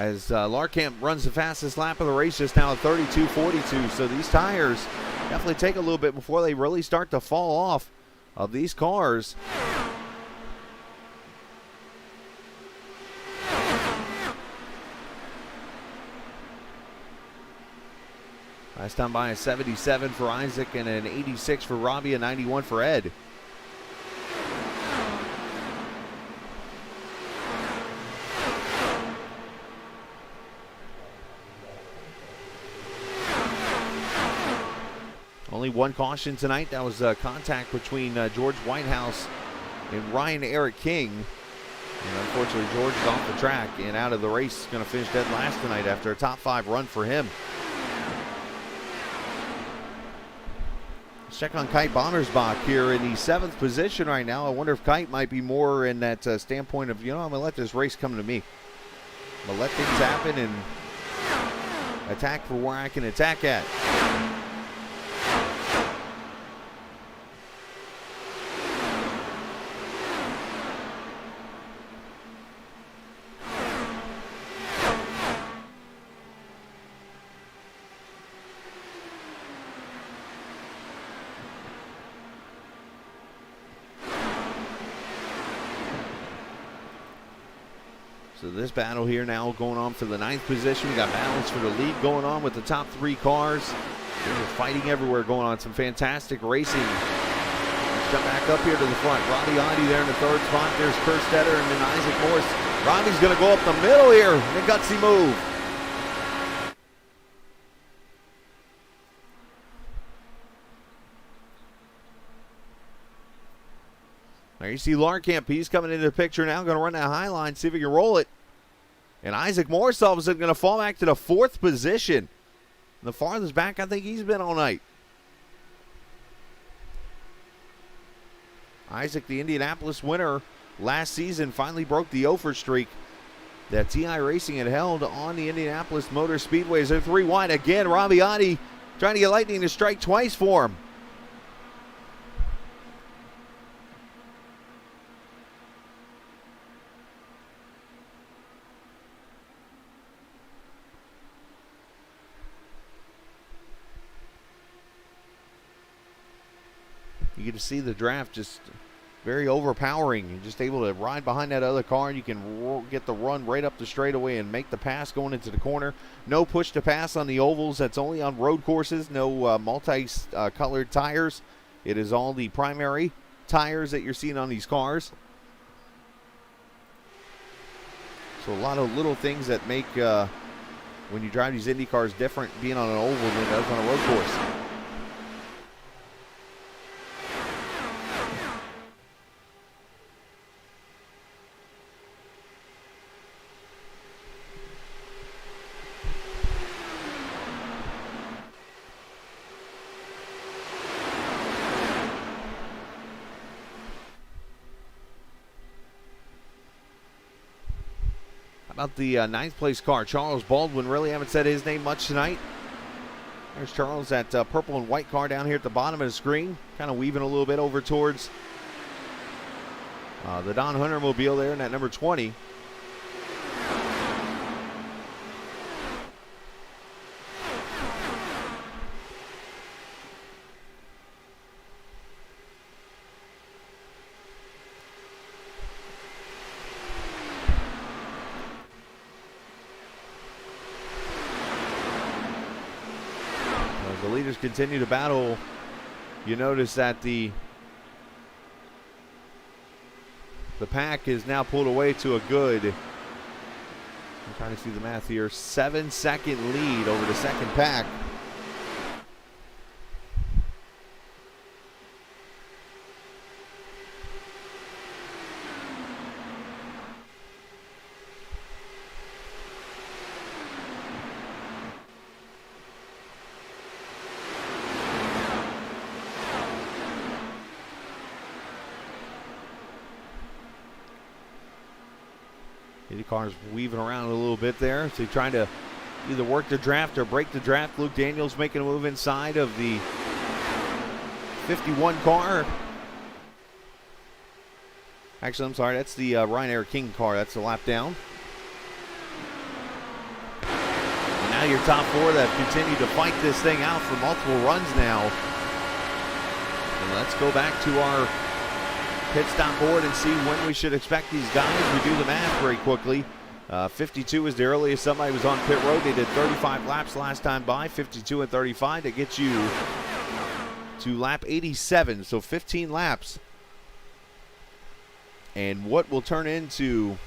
S1: As Larkamp runs the fastest lap of the race just now at 32.42. So these tires definitely take a little bit before they really start to fall off of these cars. Last time by a 77 for Isaac and an 86 for Robbie, a 91 for Ed. Only one caution tonight. That was contact between George Whitehouse and Ryan Eric King. And unfortunately, George is off the track and out of the race. Going to finish dead last tonight after a top 5 run for him. Let's check on Kite Bonnersbach here in the 7th position right now. I wonder if Kite might be more in that standpoint of, I'm going to let this race come to me. I'm going to let things happen and attack for where I can attack at. So this battle here now going on for the 9th position. We got battles for the lead going on with the top 3 cars. They're fighting everywhere going on. Some fantastic racing. Let's jump back up here to the front. Robbie Audi there in the 3rd spot. There's Kerstetter and then Isaac Morris. Robbie's going to go up the middle here. The gutsy move. There you see Larkamp. He's coming into the picture now. Going to run that high line, see if he can roll it. And Isaac Morris all of a sudden going to fall back to the 4th position. The farthest back I think he's been all night. Isaac, the Indianapolis winner last season, finally broke the over streak that TI Racing had held on the Indianapolis Motor Speedways. They're 3 wide again. Robbie Audi trying to get Lightning to strike twice for him. You get to see the draft just very overpowering. You're just able to ride behind that other car, and you can get the run right up the straightaway and make the pass going into the corner. No push to pass on the ovals. That's only on road courses. No multi-colored tires. It is all the primary tires that you're seeing on these cars. So a lot of little things that make when you drive these Indy cars different being on an oval than it does on a road course. About the 9th place car, Charles Baldwin. Really haven't said his name much tonight. There's Charles, that purple and white car down here at the bottom of the screen. Kind of weaving a little bit over towards the Don Hunter mobile there in that number 20. The leaders continue to battle. You notice that the pack is now pulled away to a good, I'm trying to see the math here, 7-second lead over the second pack. Indy Car's weaving around a little bit there. So trying to either work the draft or break the draft. Luke Daniels making a move inside of the 51 car. Actually, I'm sorry. That's the Ryan Eric King car. That's the lap down. And now your top 4 that have continued to fight this thing out for multiple runs now. And let's go back to our pit stop board and see when we should expect these guys. We do the math very quickly. 52 is the earliest somebody was on pit road. They did 35 laps last time by. 52 and 35 to get you to lap 87. So 15 laps. And what will turn into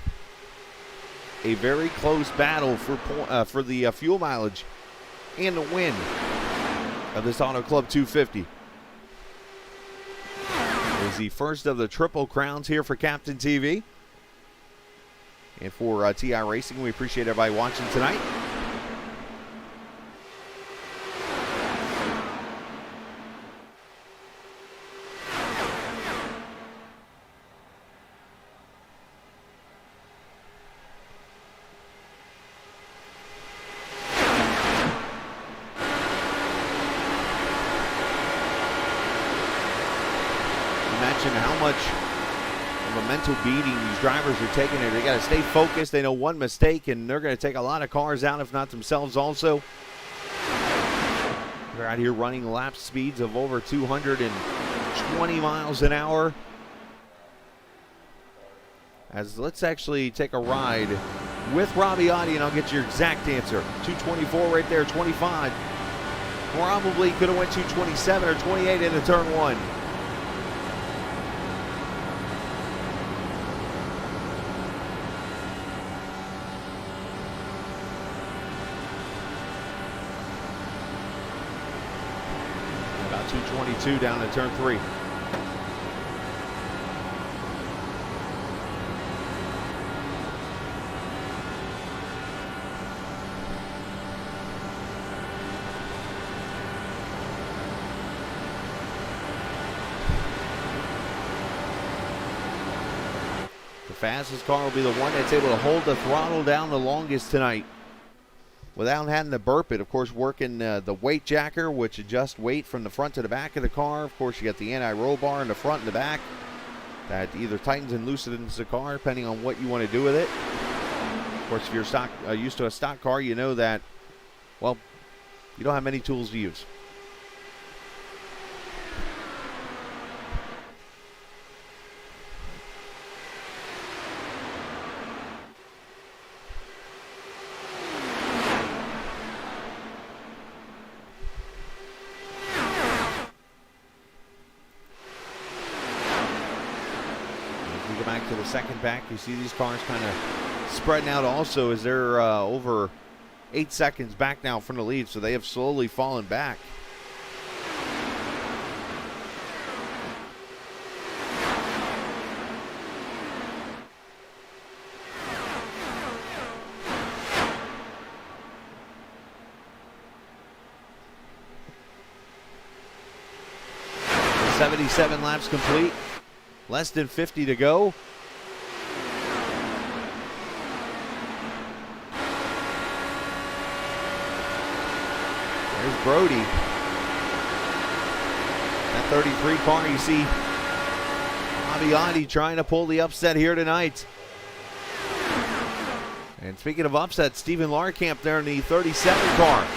S1: a very close battle for the fuel mileage and the win of this Auto Club 250. Is the first of the Triple Crowns here for Captain TV. And for TI Racing, we appreciate everybody watching tonight. Imagine how much of a mental beating these drivers are taking there. They got to stay focused. They know one mistake, and they're going to take a lot of cars out, if not themselves also. They're out here running lap speeds of over 220 miles an hour. Let's actually take a ride with Robbiotti, and I'll get your exact answer. 224 right there, 25. Probably could have went 227 or 28 into turn one. About 222 down to turn three. The fastest car will be the one that's able to hold the throttle down the longest tonight without having to burp it. Of course, working the weight jacker, which adjusts weight from the front to the back of the car. Of course, you got the anti-roll bar in the front and the back that either tightens and loosens the car depending on what you want to do with it. Of course, if you're used to a stock car, you know that, well, you don't have many tools to use. Back to the second pack, you see these cars kind of spreading out also as they're over 8 seconds back now from the lead, so they have slowly fallen back. The 77 laps complete. Less than 50 to go. There's Brody. That 33 car, you see Robbiotti trying to pull the upset here tonight. And speaking of upset, Steven Larkamp there in the 37 car.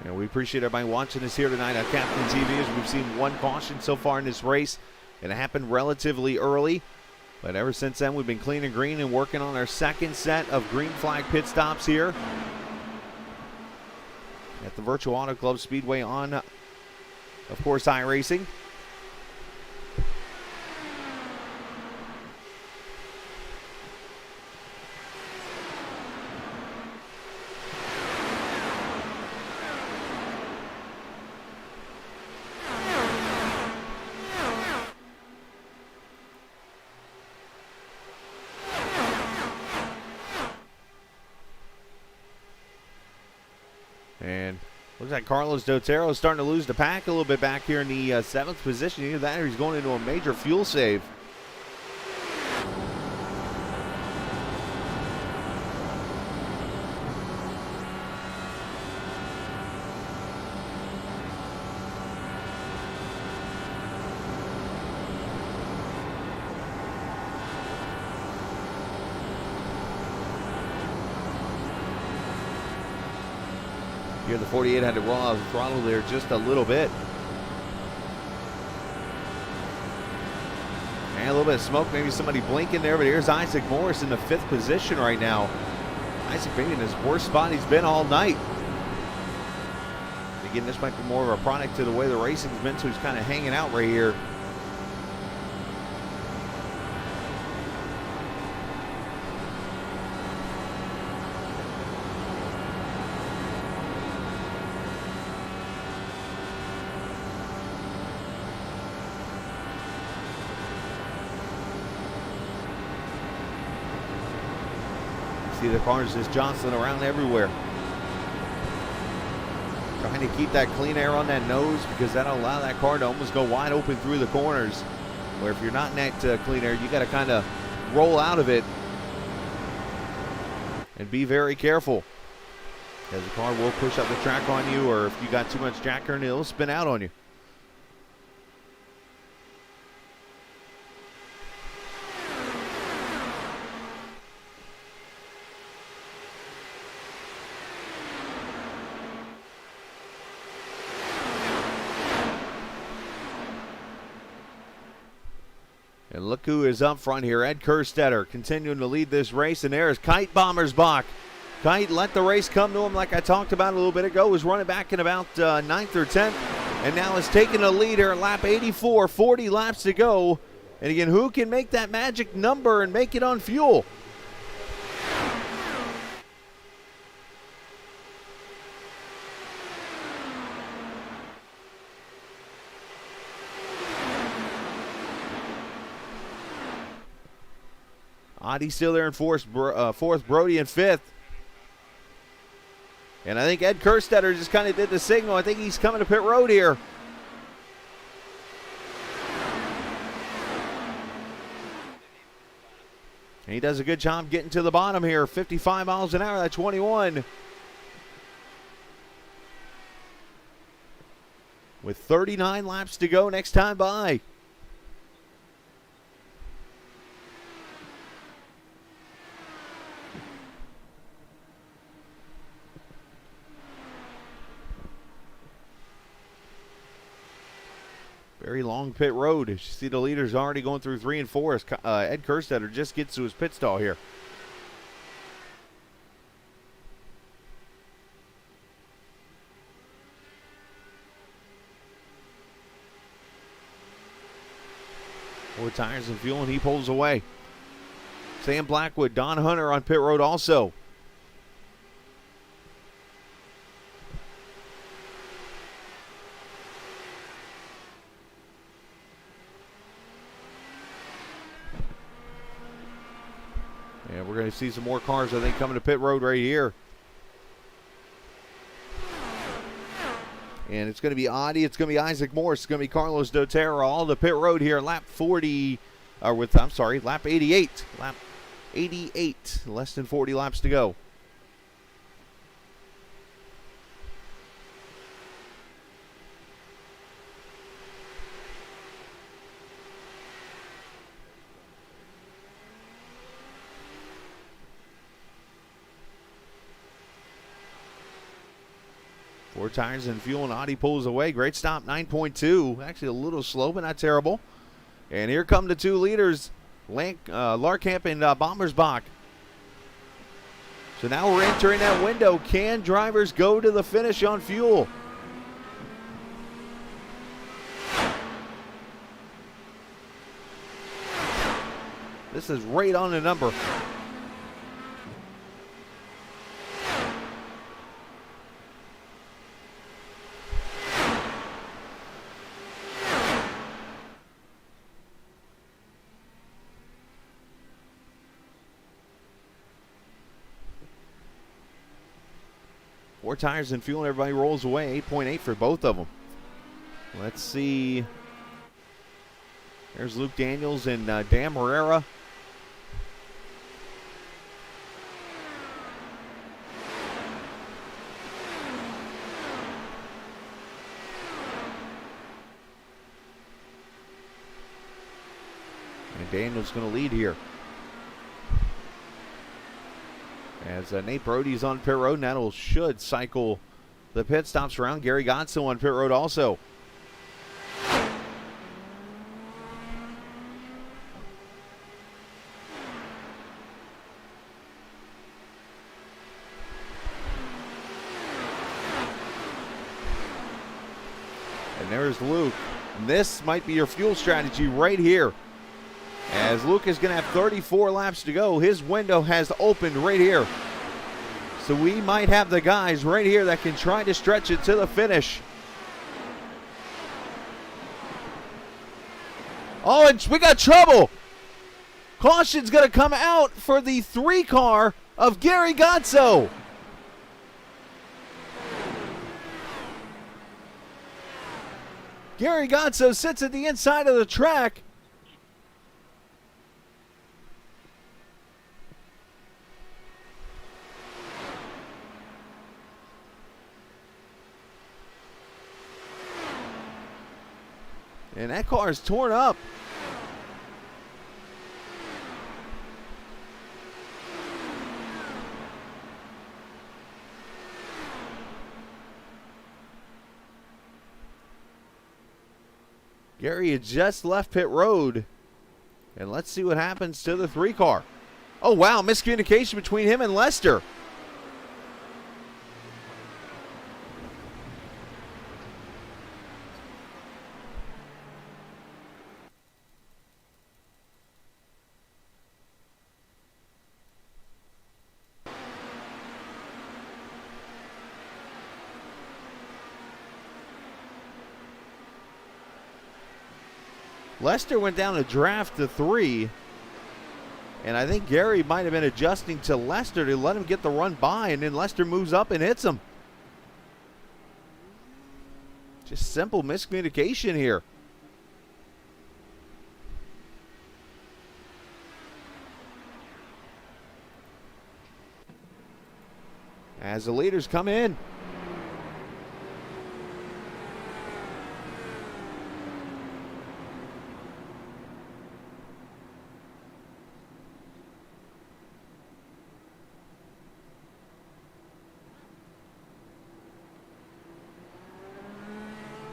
S1: And we appreciate everybody watching us here tonight on Captain TV as we've seen one caution so far in this race. And it happened relatively early. But ever since then, we've been clean and green and working on our second set of green flag pit stops here at the Virtual Auto Club Speedway on, of course, iRacing. And looks like Carlos Dotero is starting to lose the pack a little bit back here in the 7th position. Either that or he's going into a major fuel save. Here the 48 had to roll out the throttle there just a little bit. And a little bit of smoke, maybe somebody blinking there, but here's Isaac Morris in the 5th position right now. Isaac maybe in his worst spot he's been all night. Again, this might be more of a product to the way the racing's been, so he's kind of hanging out right here. See the cars just jostling around everywhere. Trying to keep that clean air on that nose because that'll allow that car to almost go wide open through the corners. Where if you're not in that clean air, you got to kind of roll out of it and be very careful. Because the car will push up the track on you, or if you got too much jacker, it'll spin out on you. And look who is up front here. Ed Kerstetter continuing to lead this race. And there's Kite Bommersbach. Kite let the race come to him like I talked about a little bit ago. Was running back in about 9th or 10th. And now is taking the lead here at lap 84. 40 laps to go. And again, who can make that magic number and make it on fuel? Audi still there in fourth, Brody in fifth. And I think Ed Kerstetter just kind of did the signal. I think he's coming to pit road here. And he does a good job getting to the bottom here. 55 miles an hour, that's 21. With 39 laps to go next time by. Very long pit road. As you see, the leaders already going through 3 and 4 as Ed Kerstetter just gets to his pit stall here. Four tires and fuel, and he pulls away. Sam Blackwood, Don Hunter on pit road also. And we're going to see some more cars, I think, coming to pit road right here. And it's going to be Audi, it's going to be Isaac Morse, it's going to be Carlos Doterra, all the pit road here, lap 88. Lap 88, less than 40 laps to go. Four tires and fuel, and Audi pulls away. Great stop, 9.2. Actually a little slow, but not terrible. And here come the two leaders, Larkamp and Bommersbach. So now we're entering that window. Can drivers go to the finish on fuel? This is right on the number. Four tires and fuel, and everybody rolls away. 8.8 for both of them. Let's see. There's Luke Daniels and Dan Herrera. And Daniels going to lead here. As Nate Brody's on pit road, and that should cycle the pit stops around. Gary Godso on pit road also. And there's Luke. And this might be your fuel strategy right here. As Luke is going to have 34 laps to go. His window has opened right here. So we might have the guys right here that can try to stretch it to the finish. Oh, and we got trouble. Caution's going to come out for the 3 car of Gary Godso. Gary Godso sits at the inside of the track. And that car is torn up. Gary had just left pit road. And let's see what happens to the 3 car. Oh, wow, miscommunication between him and Lester. Lester went down a draft to 3. And I think Gary might have been adjusting to Lester to let him get the run by, and then Lester moves up and hits him. Just simple miscommunication here. As the leaders come in.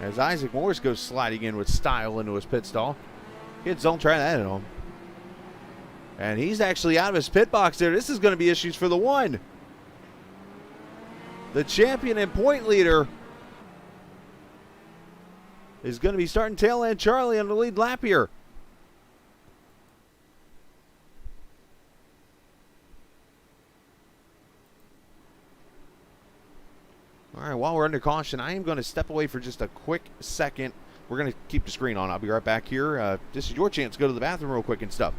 S1: As Isaac Morris goes sliding in with style into his pit stall. Kids, don't try that at home. And he's actually out of his pit box there. This is going to be issues for the 1. The champion and point leader is going to be starting tail end Charlie on the lead lap here. All right, while we're under caution, I am going to step away for just a quick second. We're going to keep the screen on. I'll be right back here. This is your chance to go to the bathroom real quick and stuff.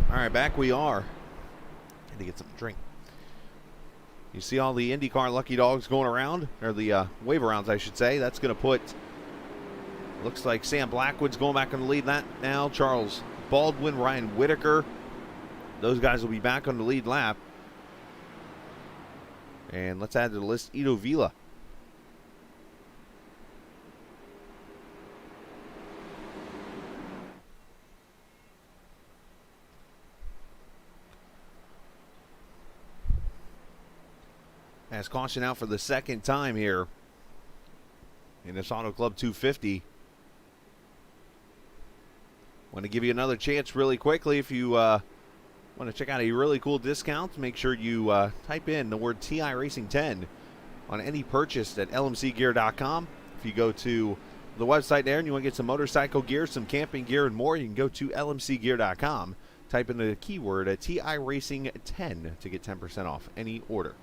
S1: All right, back we are. Had to get something to drink. You see all the Indy Car lucky dogs going around, or the wave arounds, I should say. That's going to put, looks like Sam Blackwood's going back on the lead lap now. Charles Baldwin, Ryan Whitaker. Those guys will be back on the lead lap. And let's add to the list Ito Vila. As caution out for the second time here in this Auto Club 250. Want to give you another chance really quickly. If you want to check out a really cool discount, make sure you type in the word iRacing 10 on any purchase at lmcgear.com. If you go to the website there and you want to get some motorcycle gear, some camping gear, and more, you can go to lmcgear.com. Type in the keyword iRacing 10 to get 10% off any order.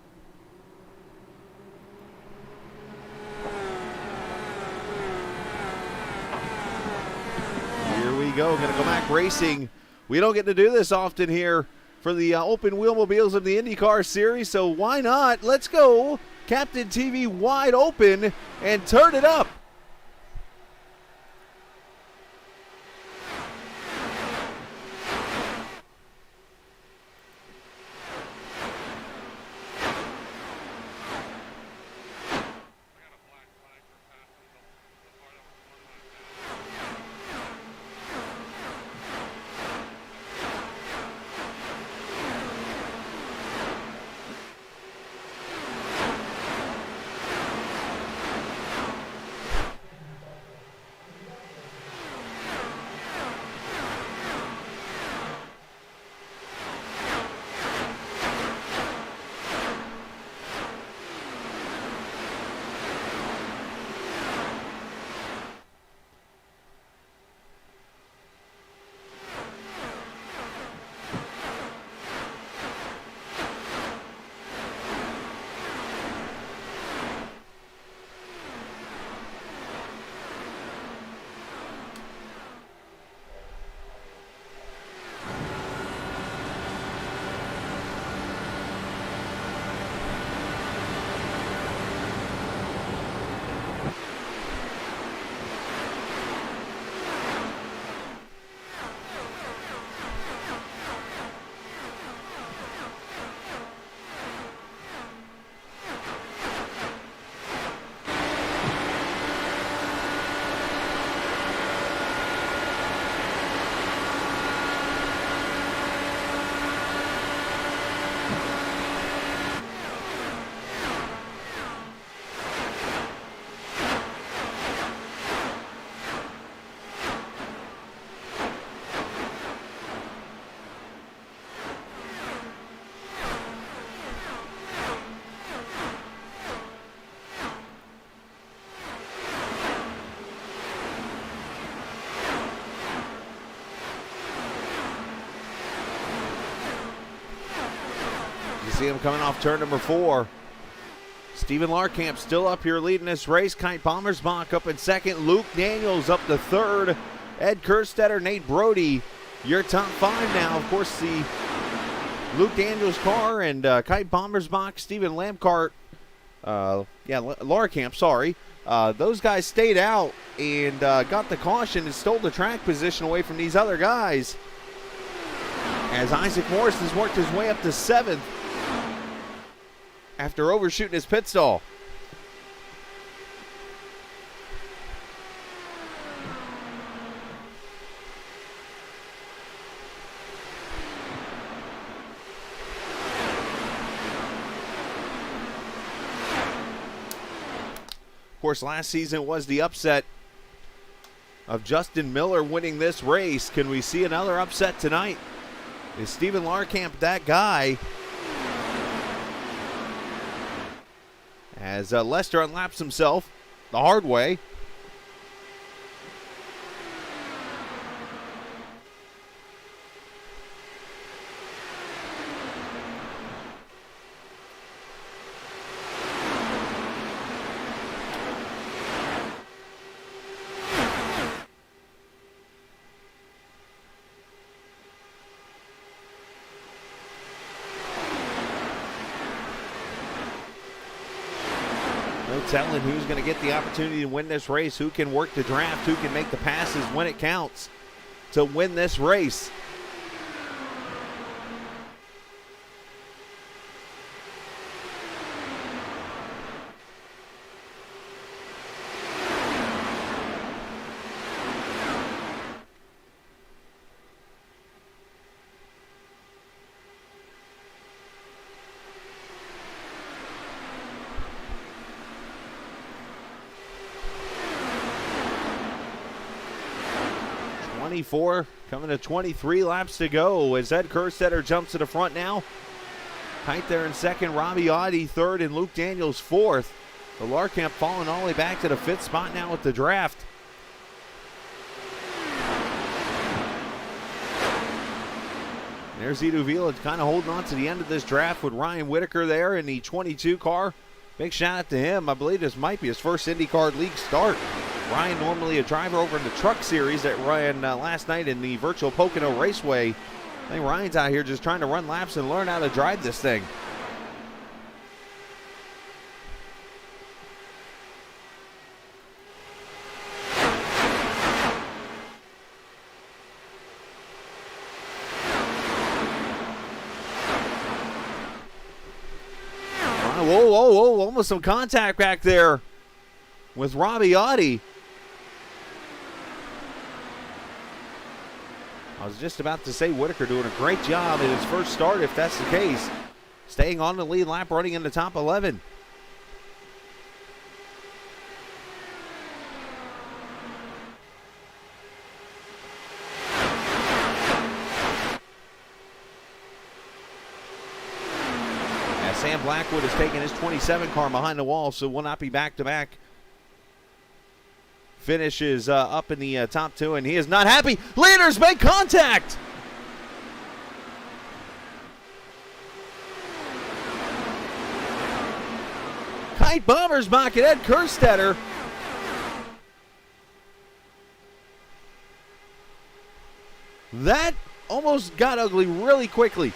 S1: Go. Going to go back racing. We don't get to do this often here for the open wheelmobiles of the Indy Car Series, so why not? Let's go Captain TV wide open and turn it up. see him coming off turn number 4. Steven Larkamp still up here leading this race. Kite Bommersbach up in second. Luke Daniels up to third. Ed Kerstetter, Nate Brody, your top 5 now. Of course, the Luke Daniels car and Kite Bommersbach, Steven Larkamp, sorry. Those guys stayed out and got the caution and stole the track position away from these other guys. As Isaac Morris has worked his way up to 7th after overshooting his pit stall. Of course, last season was the upset of Justin Miller winning this race. Can we see another upset tonight? Is Steven Larkamp that guy? As Lester unlaps himself the hard way. No telling who's going to get the opportunity to win this race, who can work the draft, who can make the passes when it counts to win this race. Coming to 23 laps to go as Ed Kerstetter jumps to the front now. Kite there in second, Robbie Audi third, and Luke Daniels fourth. The Larkamp falling all the way back to the 5th spot now with the draft. There's Edu Vila kind of holding on to the end of this draft with Ryan Whitaker there in the 22 car. Big shout out to him. I believe this might be his first Indy Car League start. Ryan, normally a driver over in the Truck Series that ran last night in the virtual Pocono Raceway. I think Ryan's out here just trying to run laps and learn how to drive this thing. Whoa, almost some contact back there with Robbie Audi. I was just about to say Whitaker doing a great job in his first start, if that's the case. Staying on the lead lap, running in the top 11. As Sam Blackwood has taken his 27 car behind the wall, so will not be back-to-back. Finishes up in the top 2, and he is not happy. Leaders make contact. Kite Bommersbach and Ed Kerstetter. That almost got ugly really quickly.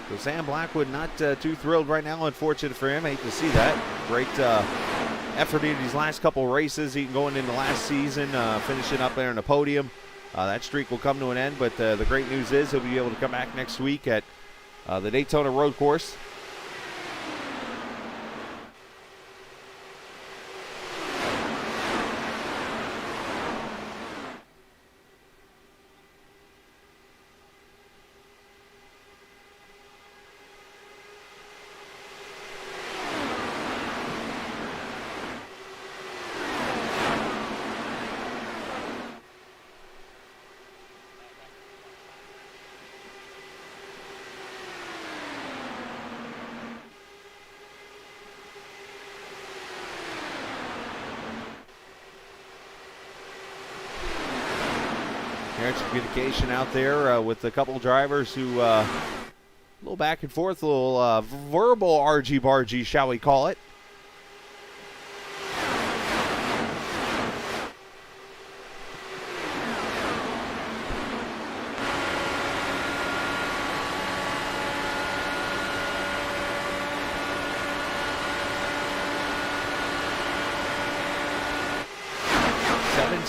S1: So Sam Blackwood not too thrilled right now. Unfortunate for him. Hate to see that. Great effort in these last couple races. He going into last season, finishing up there in the podium. That streak will come to an end, but the great news is he'll be able to come back next week at the Daytona Road Course. There's communication out there with a couple drivers who a little back and forth, a little verbal argy-bargy, shall we call it.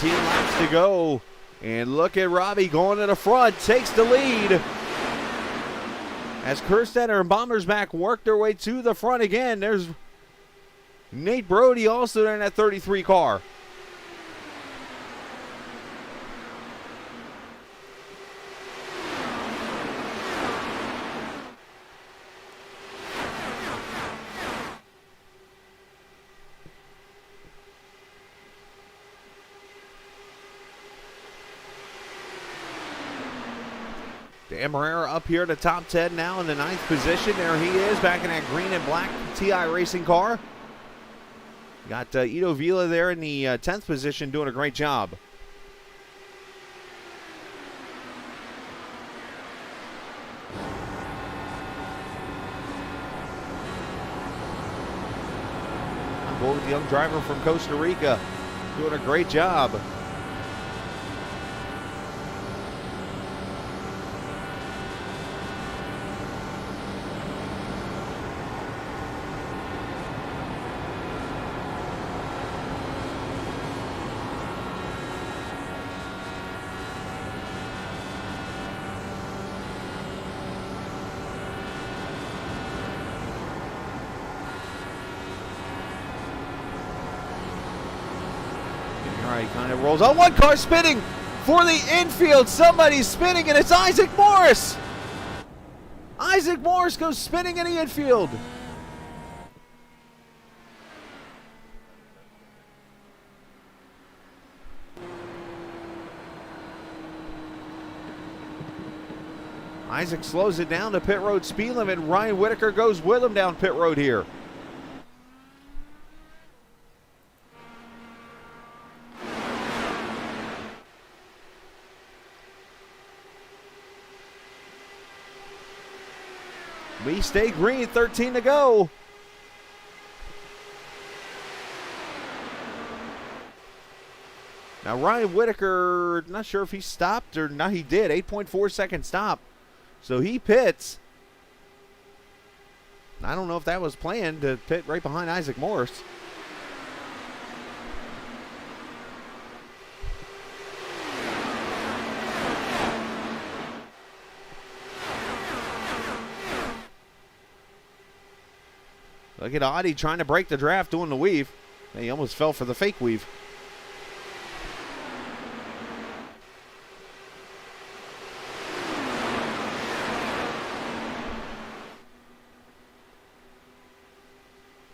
S1: Laps to go, and look at Robbie going to the front, takes the lead as Kerstetter and Bommersback work their way to the front again. There's Nate Brody also there in that 33 car. Dan Herrera up here at the top 10 now in the 9th position. There he is, back in that green and black TI racing car. Got Ito Vila there in the 10th position doing a great job. On board with the young driver from Costa Rica, doing a great job. Kind of rolls on. One car spinning for the infield. Somebody's spinning, and it's Isaac Morris. Isaac Morris goes spinning in the infield. Isaac slows it down to pit road speed limit. Ryan Whitaker goes with him down pit road here. We stay green, 13 to go. Now Ryan Whitaker, not sure if he stopped or not. He did, 8.4 second stop. So he pits. I don't know if that was planned to pit right behind Isaac Morris. Look at Audi trying to break the draft, doing the weave. He almost fell for the fake weave.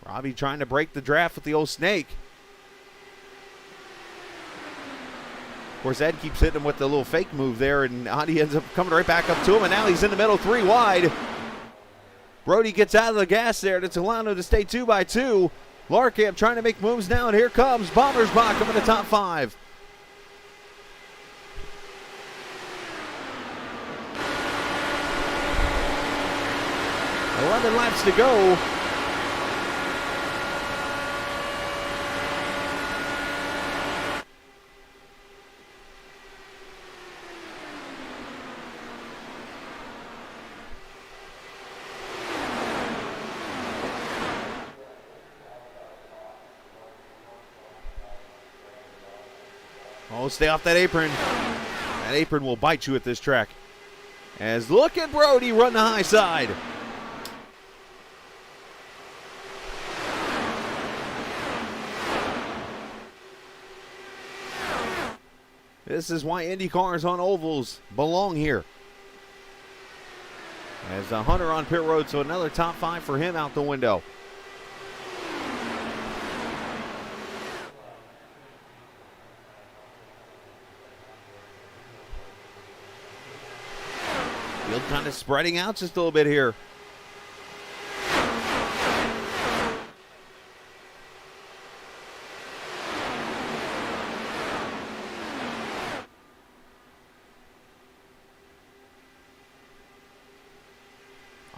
S1: Robbie trying to break the draft with the old snake. Of course, Ed keeps hitting him with the little fake move there, and Audi ends up coming right back up to him, and now he's in the middle, 3 wide. Brody gets out of the gas there. That's allowing him to stay 2 by 2. Larkamp trying to make moves now, and here comes Bommersbach up in the top 5. "11 laps to go. Oh, stay off that apron. That apron will bite you at this track. As look at Brody run the high side. This is why Indy cars on ovals belong here. As Hunter on pit road, so another top 5 for him out the window. Field kind of spreading out just a little bit here.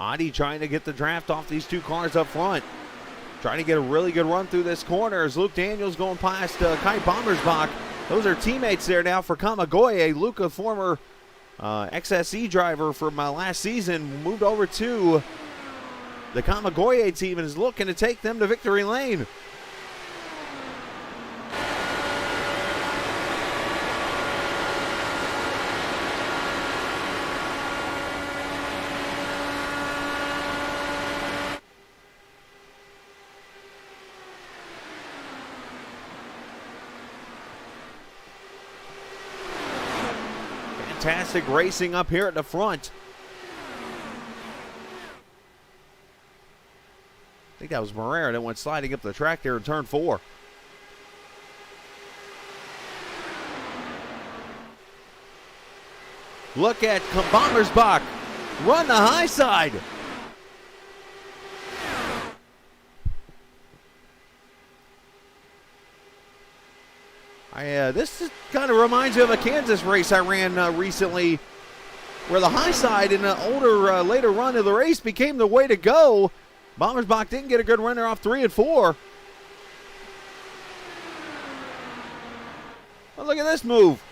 S1: Audi trying to get the draft off these two cars up front. Trying to get a really good run through this corner as Luke Daniels going past Kai Bommersbach. Those are teammates there now for Kamigoye. Luke, a former XSE driver from last season, moved over to the Kamigoye team and is looking to take them to victory lane. Fantastic racing up here at the front. I think that was Morera that went sliding up the track there in turn 4. Look at Bommersbach run the high side. This kind of reminds me of a Kansas race I ran recently where the high side in an older, later run of the race became the way to go. Bommersbach didn't get a good runner off 3 and 4. Oh, look at this move.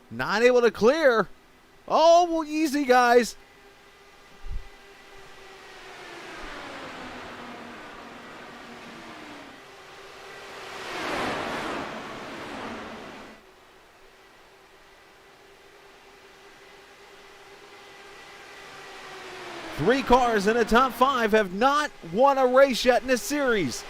S1: Not able to clear. Oh, well, easy, guys. Three cars in the top 5 have not won a race yet in this series.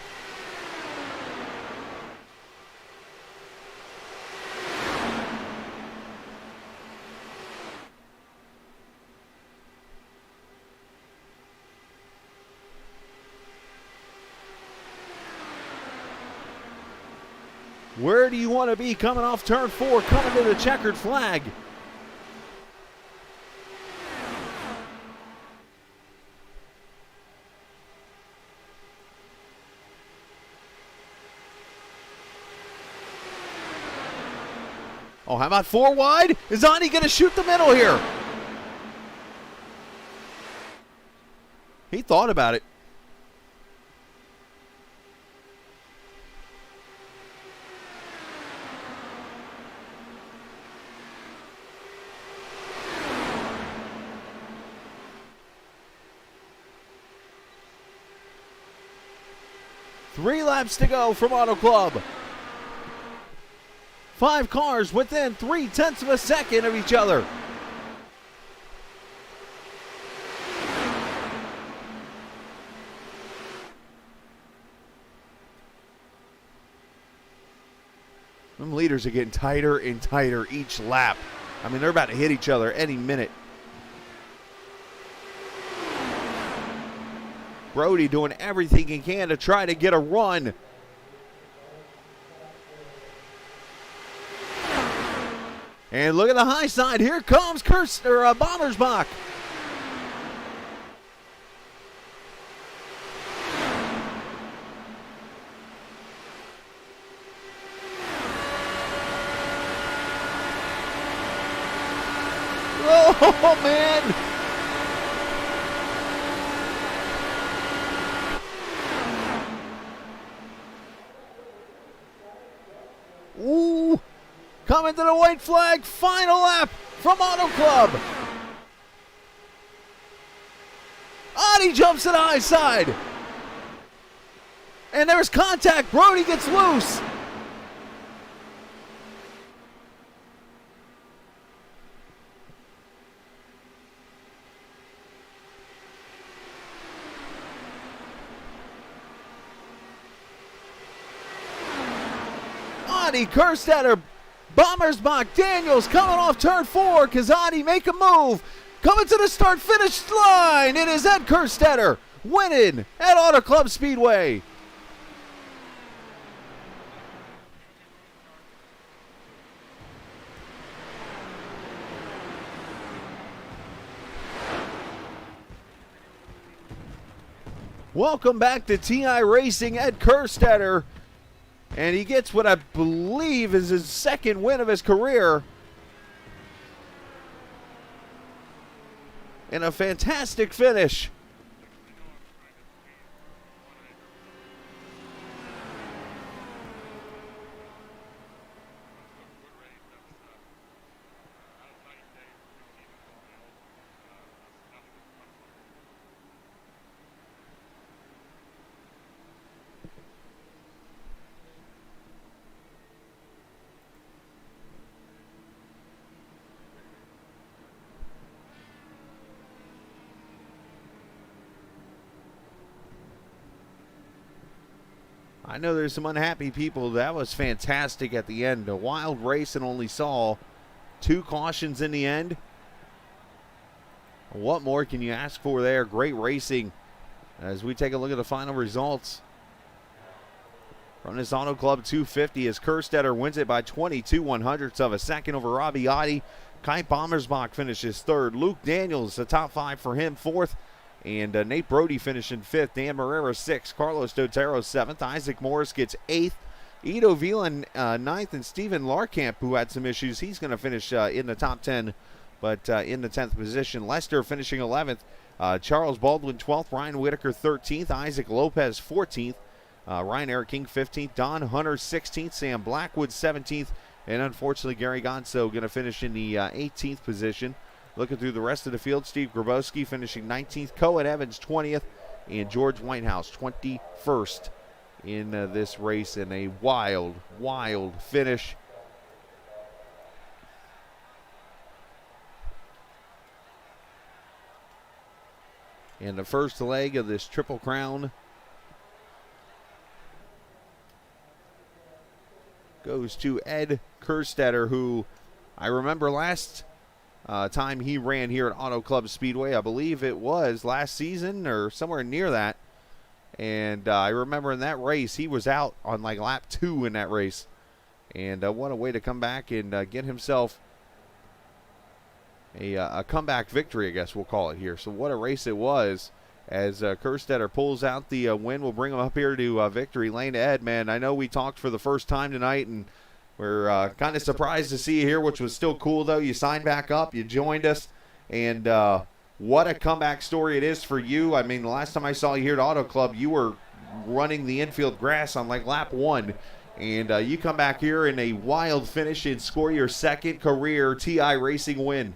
S1: Where do you want to be coming off turn 4, coming to the checkered flag? Oh, how about 4 wide? Is Ani going to shoot the middle here? He thought about it. Three laps to go from Auto Club. 5 cars within 0.3 of a second of each other. Them leaders are getting tighter and tighter each lap. I mean, they're about to hit each other any minute. Brody doing everything he can to try to get a run. And look at the high side. Here comes Bommersbach. Oh, man. Ooh. Coming to the white flag, final lap from Auto Club. Adi jumps to the high side. And there's contact. Brody gets loose. Adi Kerstetter, Bommersbach, Daniels coming off turn 4. Kazadi make a move. Coming to the start-finish line. It is Ed Kerstetter winning at Auto Club Speedway. Welcome back to TI Racing. Ed Kerstetter And he gets what I believe is his second win of his career. And a fantastic finish. I know there's some unhappy people. That was fantastic at the end. A wild race and only saw 2 cautions in the end. What more can you ask for there? Great racing as we take a look at the final results. From this Auto Club 250 as Kerstetter wins it by 22/100ths of a second over Robbie Oddie. Kai Bommersbach finishes third. Luke Daniels, the top 5 for him, fourth. And Nate Brody finishing 5th. Dan Marrera 6th. Carlos Dotero 7th. Isaac Morris gets 8th. Ido Vila 9th. And Steven Larkamp, who had some issues, he's going to finish in the top 10, but in the 10th position. Lester finishing 11th. Charles Baldwin 12th. Ryan Whitaker 13th. Isaac Lopez 14th. Ryan Eric King 15th. Don Hunter 16th. Sam Blackwood 17th. And unfortunately, Gary Gonso going to finish in the 18th position. Looking through the rest of the field, Steve Grabowski finishing 19th, Cohen Evans 20th, and George Whitehouse 21st in this race in a wild, wild finish. And the first leg of this Triple Crown goes to Ed Kerstetter, who I remember last time he ran here at Auto Club Speedway. I believe it was last season or somewhere near that. And I remember in that race, he was out on like lap 2 in that race. And what a way to come back and get himself a comeback victory, I guess we'll call it here. So what a race it was as Kerstetter pulls out the win. We'll bring him up here to victory lane. Ed, man, I know we talked for the first time tonight, and we're kind of surprised to see you here, which was still cool, though. You signed back up. You joined us. And what a comeback story it is for you. I mean, the last time I saw you here at Auto Club, you were running the infield grass on like lap 1. And you come back here in a wild finish and score your second career TI Racing win.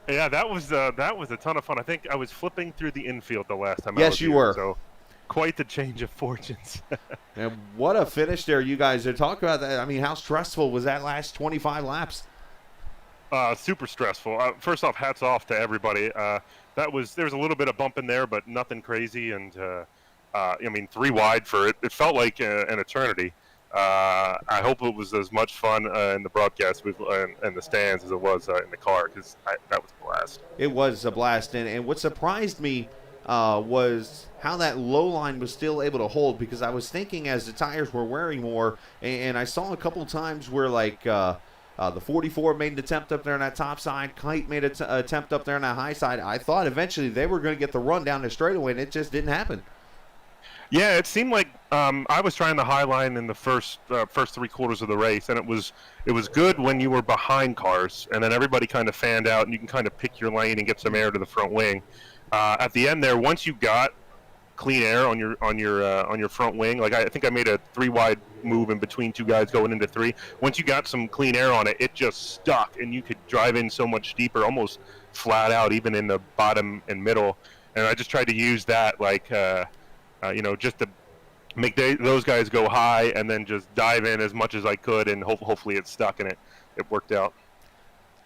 S3: Yeah, that was a ton of fun. I think I was flipping through the infield the last time.
S1: Yes, you were.
S3: So quite the change of fortunes.
S1: And what a finish there, you guys. Talk about that. I mean, how stressful was that last 25 laps?
S3: Super stressful. First off, hats off to everybody. There was a little bit of bump in there, but nothing crazy. And I mean, 3 wide for it. It felt like an eternity. I hope it was as much fun in the broadcast and the stands as it was in the car, because that was a blast.
S1: It was a blast. And what surprised me was how that low line was still able to hold, because I was thinking as the tires were wearing more, and I saw a couple times where like the 44 made an attempt up there on that top side, Kite made an attempt up there on that high side. I thought eventually they were going to get the run down the straightaway, and it just didn't happen.
S3: Yeah, it seemed like I was trying the high line in the first 3 quarters of the race, and it was good when you were behind cars, and then everybody kind of fanned out, and you can kind of pick your lane and get some air to the front wing. At the end there, once you got clean air on your front wing, like I think I made a 3 wide move in between 2 guys going into 3. Once you got some clean air on it, it just stuck, and you could drive in so much deeper, almost flat out, even in the bottom and middle. And I just tried to use that, like just to make those guys go high, and then just dive in as much as I could, and hopefully it stuck, and it worked out.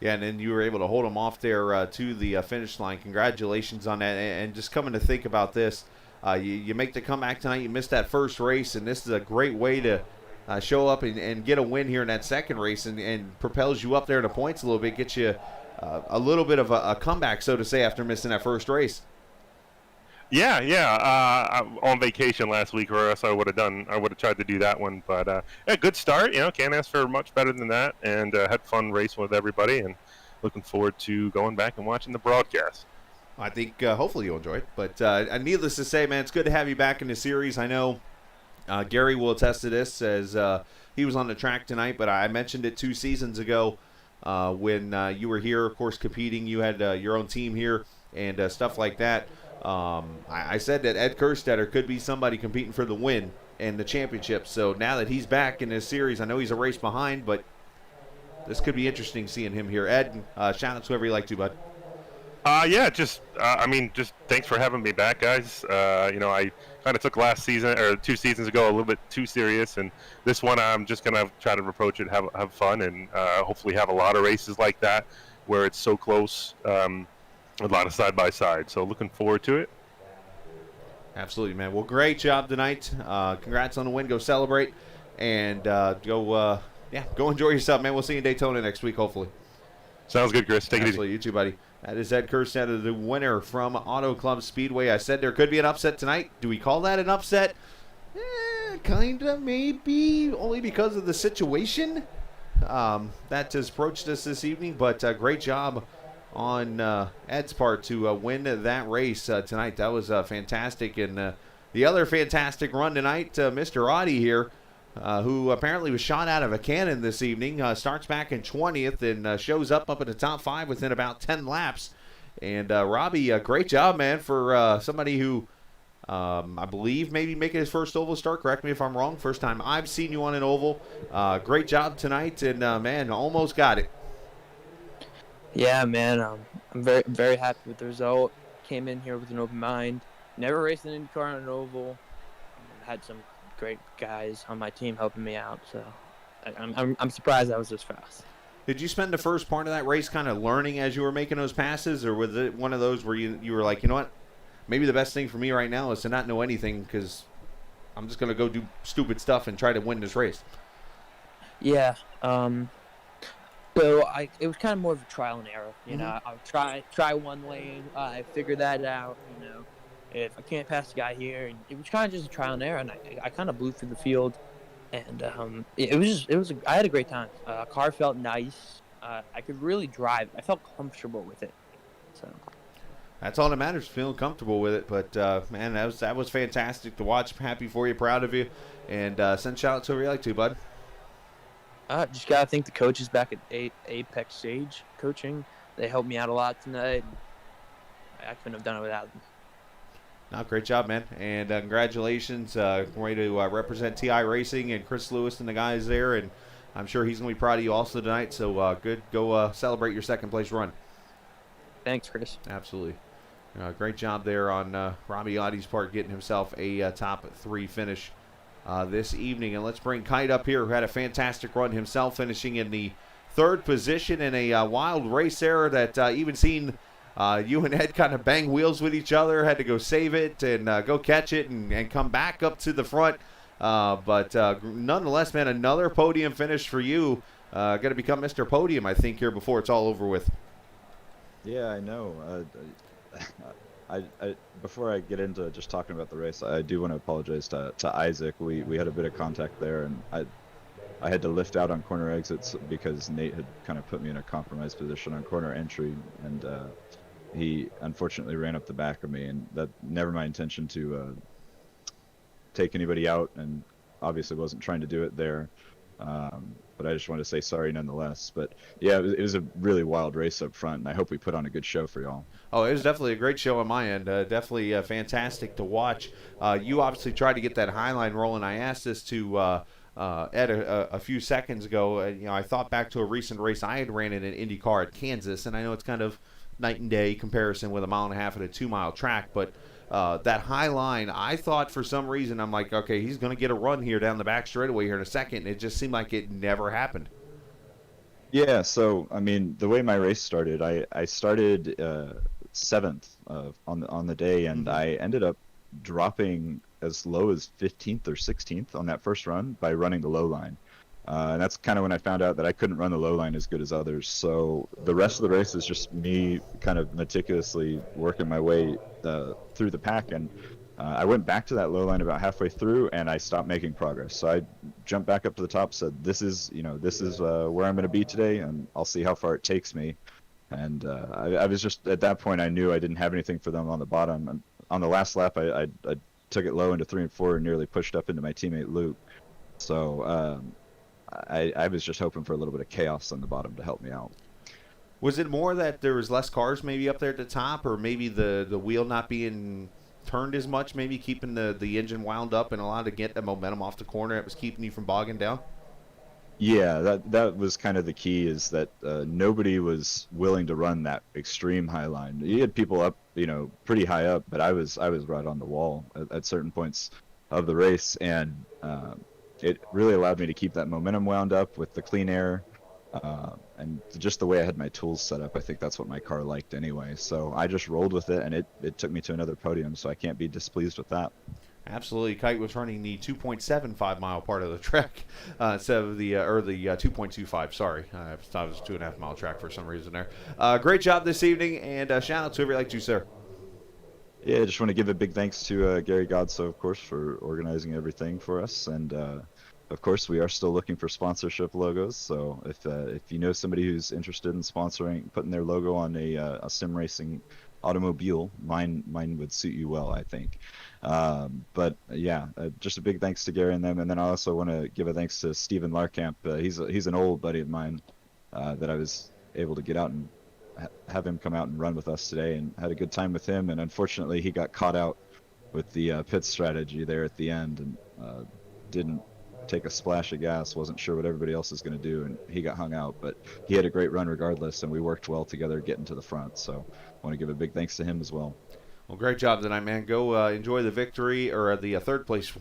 S1: Yeah, and then you were able to hold them off there to the finish line. Congratulations on that. And just coming to think about this, you make the comeback tonight. You missed that first race, and this is a great way to show up and get a win here in that second race, and propels you up there in the points a little bit, gets you a little bit of a comeback, so to say, after missing that first race.
S3: Yeah. On vacation last week, or else I would have tried to do that one. But yeah, good start. Can't ask for much better than that. And had fun racing with everybody, and looking forward to going back and watching the broadcast.
S1: I think hopefully you'll enjoy it. But needless to say, man, it's good to have you back in the series. I know Gary will attest to this as he was on the track tonight, but I mentioned it 2 seasons ago when you were here, of course, competing. You had your own team here and stuff like that. I said that Ed Kerstetter could be somebody competing for the win and the championship. So now that he's back in this series, I know he's a race behind, but this could be interesting seeing him here. Ed, shout out to whoever you like to, bud.
S3: Just thanks for having me back, guys. I kind of took last season or 2 seasons ago a little bit too serious, and this one I'm just gonna try to approach it, have fun, and hopefully have a lot of races like that where it's so close, a lot of side by side. So looking forward to it.
S1: Absolutely, man. Well, great job tonight. Congrats on the win. Go celebrate, and go enjoy yourself, man. We'll see you in Daytona next week, hopefully.
S3: Sounds good, Chris. Take it easy.
S1: Absolutely, you too, buddy. That is Ed Kerstetter, the winner from Auto Club Speedway. I said there could be an upset tonight. Do we call that an upset? Kind of, maybe, only because of the situation that has approached us this evening. But great job on Ed's part to win that race tonight. That was fantastic. And the other fantastic run tonight, Mr. Audi here, who apparently was shot out of a cannon this evening, starts back in 20th and shows up in the top 5 within about 10 laps. And Robbie, great job, man, for somebody who I believe maybe making his first oval start. Correct me if I'm wrong. First time I've seen you on an oval. Great job tonight, and man, almost got it.
S4: Yeah, man, I'm very, very happy with the result. Came in here with an open mind. Never raced an Indy Car on an oval. Had some great guys on my team helping me out, so I'm surprised I was this fast.
S1: Did you spend the first part of that race kind of learning as you were making those passes, or was it one of those where you were like, you know what, maybe the best thing for me right now is to not know anything because I'm just going to go do stupid stuff and try to win this race?
S4: Yeah, so it was kind of more of a trial and error. You know, I would try one lane, I figured that out, you know. If I can't pass the guy here, and it was kind of just a trial and error, and I kind of blew through the field, and I had a great time. Car felt nice. I could really drive. I felt comfortable with it. So
S1: that's all that matters, feeling comfortable with it. But man, that was fantastic to watch. I'm happy for you, proud of you, and send shout out to whoever you like to, bud.
S4: Just gotta thank the coaches back at Apex Stage Coaching. They helped me out a lot tonight. I couldn't have done it without them.
S1: No, great job, man, and congratulations. Way to represent iRacing and Chris Lewis and the guys there, and I'm sure he's going to be proud of you also tonight. So good. Go celebrate your second place run.
S4: Thanks, Chris.
S1: Absolutely. Great job there on Robbie Audie's part, getting himself a top 3 finish this evening. And let's bring Kite up here, who had a fantastic run himself, finishing in the 3rd position in a wild race there that even seen you and Ed kind of bang wheels with each other, had to go save it and go catch it and come back up to the front. But nonetheless, man, another podium finish for you. Going to become Mr. Podium, I think, here before it's all over with.
S5: Yeah, I know. Before I get into just talking about the race, I do want to apologize to Isaac. We had a bit of contact there, and I had to lift out on corner exits because Nate had kind of put me in a compromised position on corner entry, and he unfortunately ran up the back of me, and that never my intention to take anybody out, and obviously wasn't trying to do it there. But I just wanted to say sorry nonetheless. But yeah, it was a really wild race up front, and I hope we put on a good show for y'all. Oh,
S1: it was definitely a great show on my end. Definitely fantastic to watch. You obviously tried to get that high line rolling. I asked this to Ed a few seconds ago. I thought back to a recent race I had ran in an Indy Car at Kansas, and I know it's kind of night and day comparison with a 1.5 mile and a 2 mile track, but that high line, I thought for some reason, I'm like, okay, he's going to get a run here down the back straightaway here in a second, and it just seemed like it never happened.
S5: Yeah, so, I mean, the way my race started, I started 7th on the day, and I ended up dropping as low as 15th or 16th on that first run by running the low line. And that's kind of when I found out that I couldn't run the low line as good as others. So the rest of the race is just me kind of meticulously working my way through the pack. And I went back to that low line about halfway through, and I stopped making progress. So I jumped back up to the top, said, this is where I'm going to be today, and I'll see how far it takes me. And I was just, at that point, I knew I didn't have anything for them on the bottom. And on the last lap, I took it low into 3 and 4 and nearly pushed up into my teammate Luke. So I was just hoping for a little bit of chaos on the bottom to help me out.
S1: Was it more that there was less cars maybe up there at the top, or maybe the wheel not being turned as much, maybe keeping the engine wound up and allowed to get the momentum off the corner that was keeping you from bogging down?
S5: Yeah, that was kind of the key, is that nobody was willing to run that extreme high line. You had people up, pretty high up, but I was right on the wall at certain points of the race, and it really allowed me to keep that momentum wound up with the clean air, and just the way I had my tools set up. I think that's what my car liked anyway. So I just rolled with it, and it took me to another podium, so I can't be displeased with that.
S1: Absolutely. Kite was running the 2.75 mile part of the track instead of the 2.25. Sorry, I thought it was 2.5 mile track for some reason there. Great job this evening, and shout out to whoever like you, sir.
S5: Yeah, I just want to give a big thanks to Gary Godso, of course, for organizing everything for us, and of course, we are still looking for sponsorship logos. So if you know somebody who's interested in sponsoring, putting their logo on a sim racing automobile, mine would suit you well, I think. But yeah, just a big thanks to Gary and them, and then I also want to give a thanks to Steven Larkamp. He's an old buddy of mine that I was able to get out and have him come out and run with us today, and had a good time with him. And unfortunately, he got caught out with the pit strategy there at the end, and didn't take a splash of gas, wasn't sure what everybody else was going to do, and he got hung out. But he had a great run regardless, and we worked well together getting to the front. So I want to give a big thanks to him as well.
S1: Well, great job tonight, man. Go enjoy the victory, or the third place.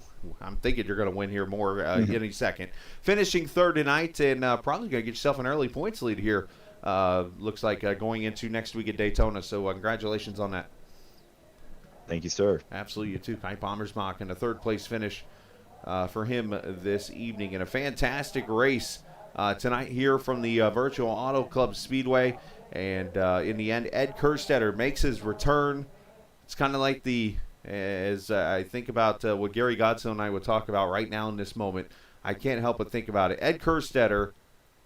S1: I'm thinking you're going to win here more in a second. Finishing third tonight, and probably going to get yourself an early points lead here. Looks like going into next week at Daytona. So congratulations on that.
S5: Thank you, sir.
S1: Absolutely, you too. Kite Bommersbach, and a third place finish for him this evening, in a fantastic race tonight here from the Virtual Auto Club Speedway. And in the end, Ed Kerstetter makes his return. It's kind of like as I think about what Gary Godson and I would talk about right now in this moment, I can't help but think about it. Ed Kerstetter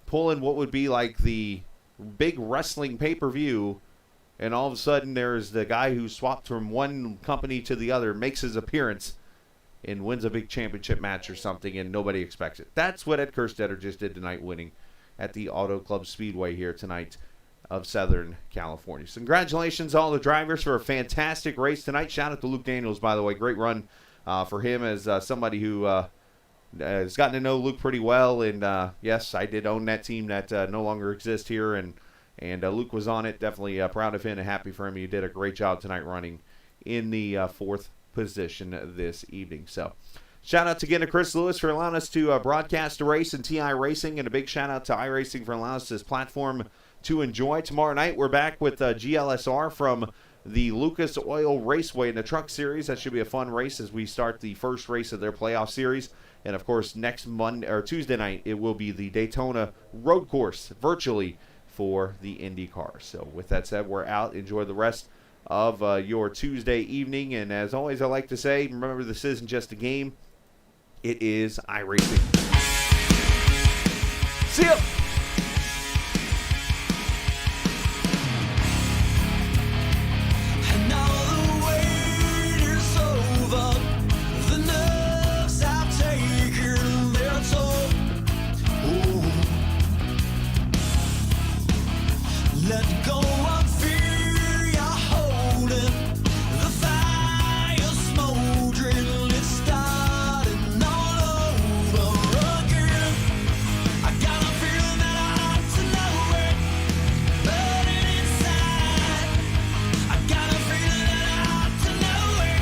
S1: pulling what would be like the big wrestling pay-per-view, and all of a sudden there's the guy who swapped from one company to the other, makes his appearance, and wins a big championship match or something, and nobody expects it. That's what Ed Kerstetter just did tonight, winning at the Auto Club Speedway here tonight of Southern California. So congratulations to all the drivers for a fantastic race tonight. Shout out to Luke Daniels, by the way. Great run for him, as somebody who has gotten to know Luke pretty well. And yes, I did own that team that no longer exists here, and Luke was on it. Definitely proud of him and happy for him. He did a great job tonight running in the fourth position this evening. So shout out again to Chris Lewis for allowing us to broadcast the race in TI Racing, and a big shout out to iRacing for allowing us this platform to enjoy. Tomorrow night we're back with GLSR from the Lucas Oil Raceway in the Truck Series. That should be a fun race as we start the first race of their playoff series. And of course, next Tuesday night it will be the Daytona Road Course virtually for the Indy Car. So with that said, we're out. Enjoy the rest of your Tuesday evening. And as always, I like to say, remember, this isn't just a game. It is iRacing. See ya!
S6: Let go of fear, you're holding the fire smoldering, it's starting all over again. I got a feeling that I ought to know it, burning inside. I got a feeling that I ought to know it,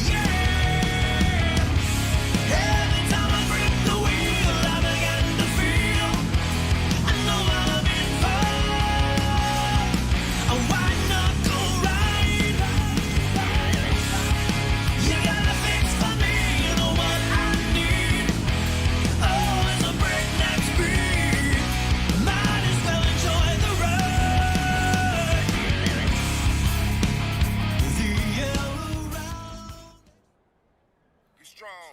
S6: yeah. Every time I grip the wheel, I begin to feel I know I've been fine. A white knuckle ride. You got a fix for me, you know what I need. Oh, it's a breakneck speed. Might as well enjoy the ride. The yellow ride. Be strong.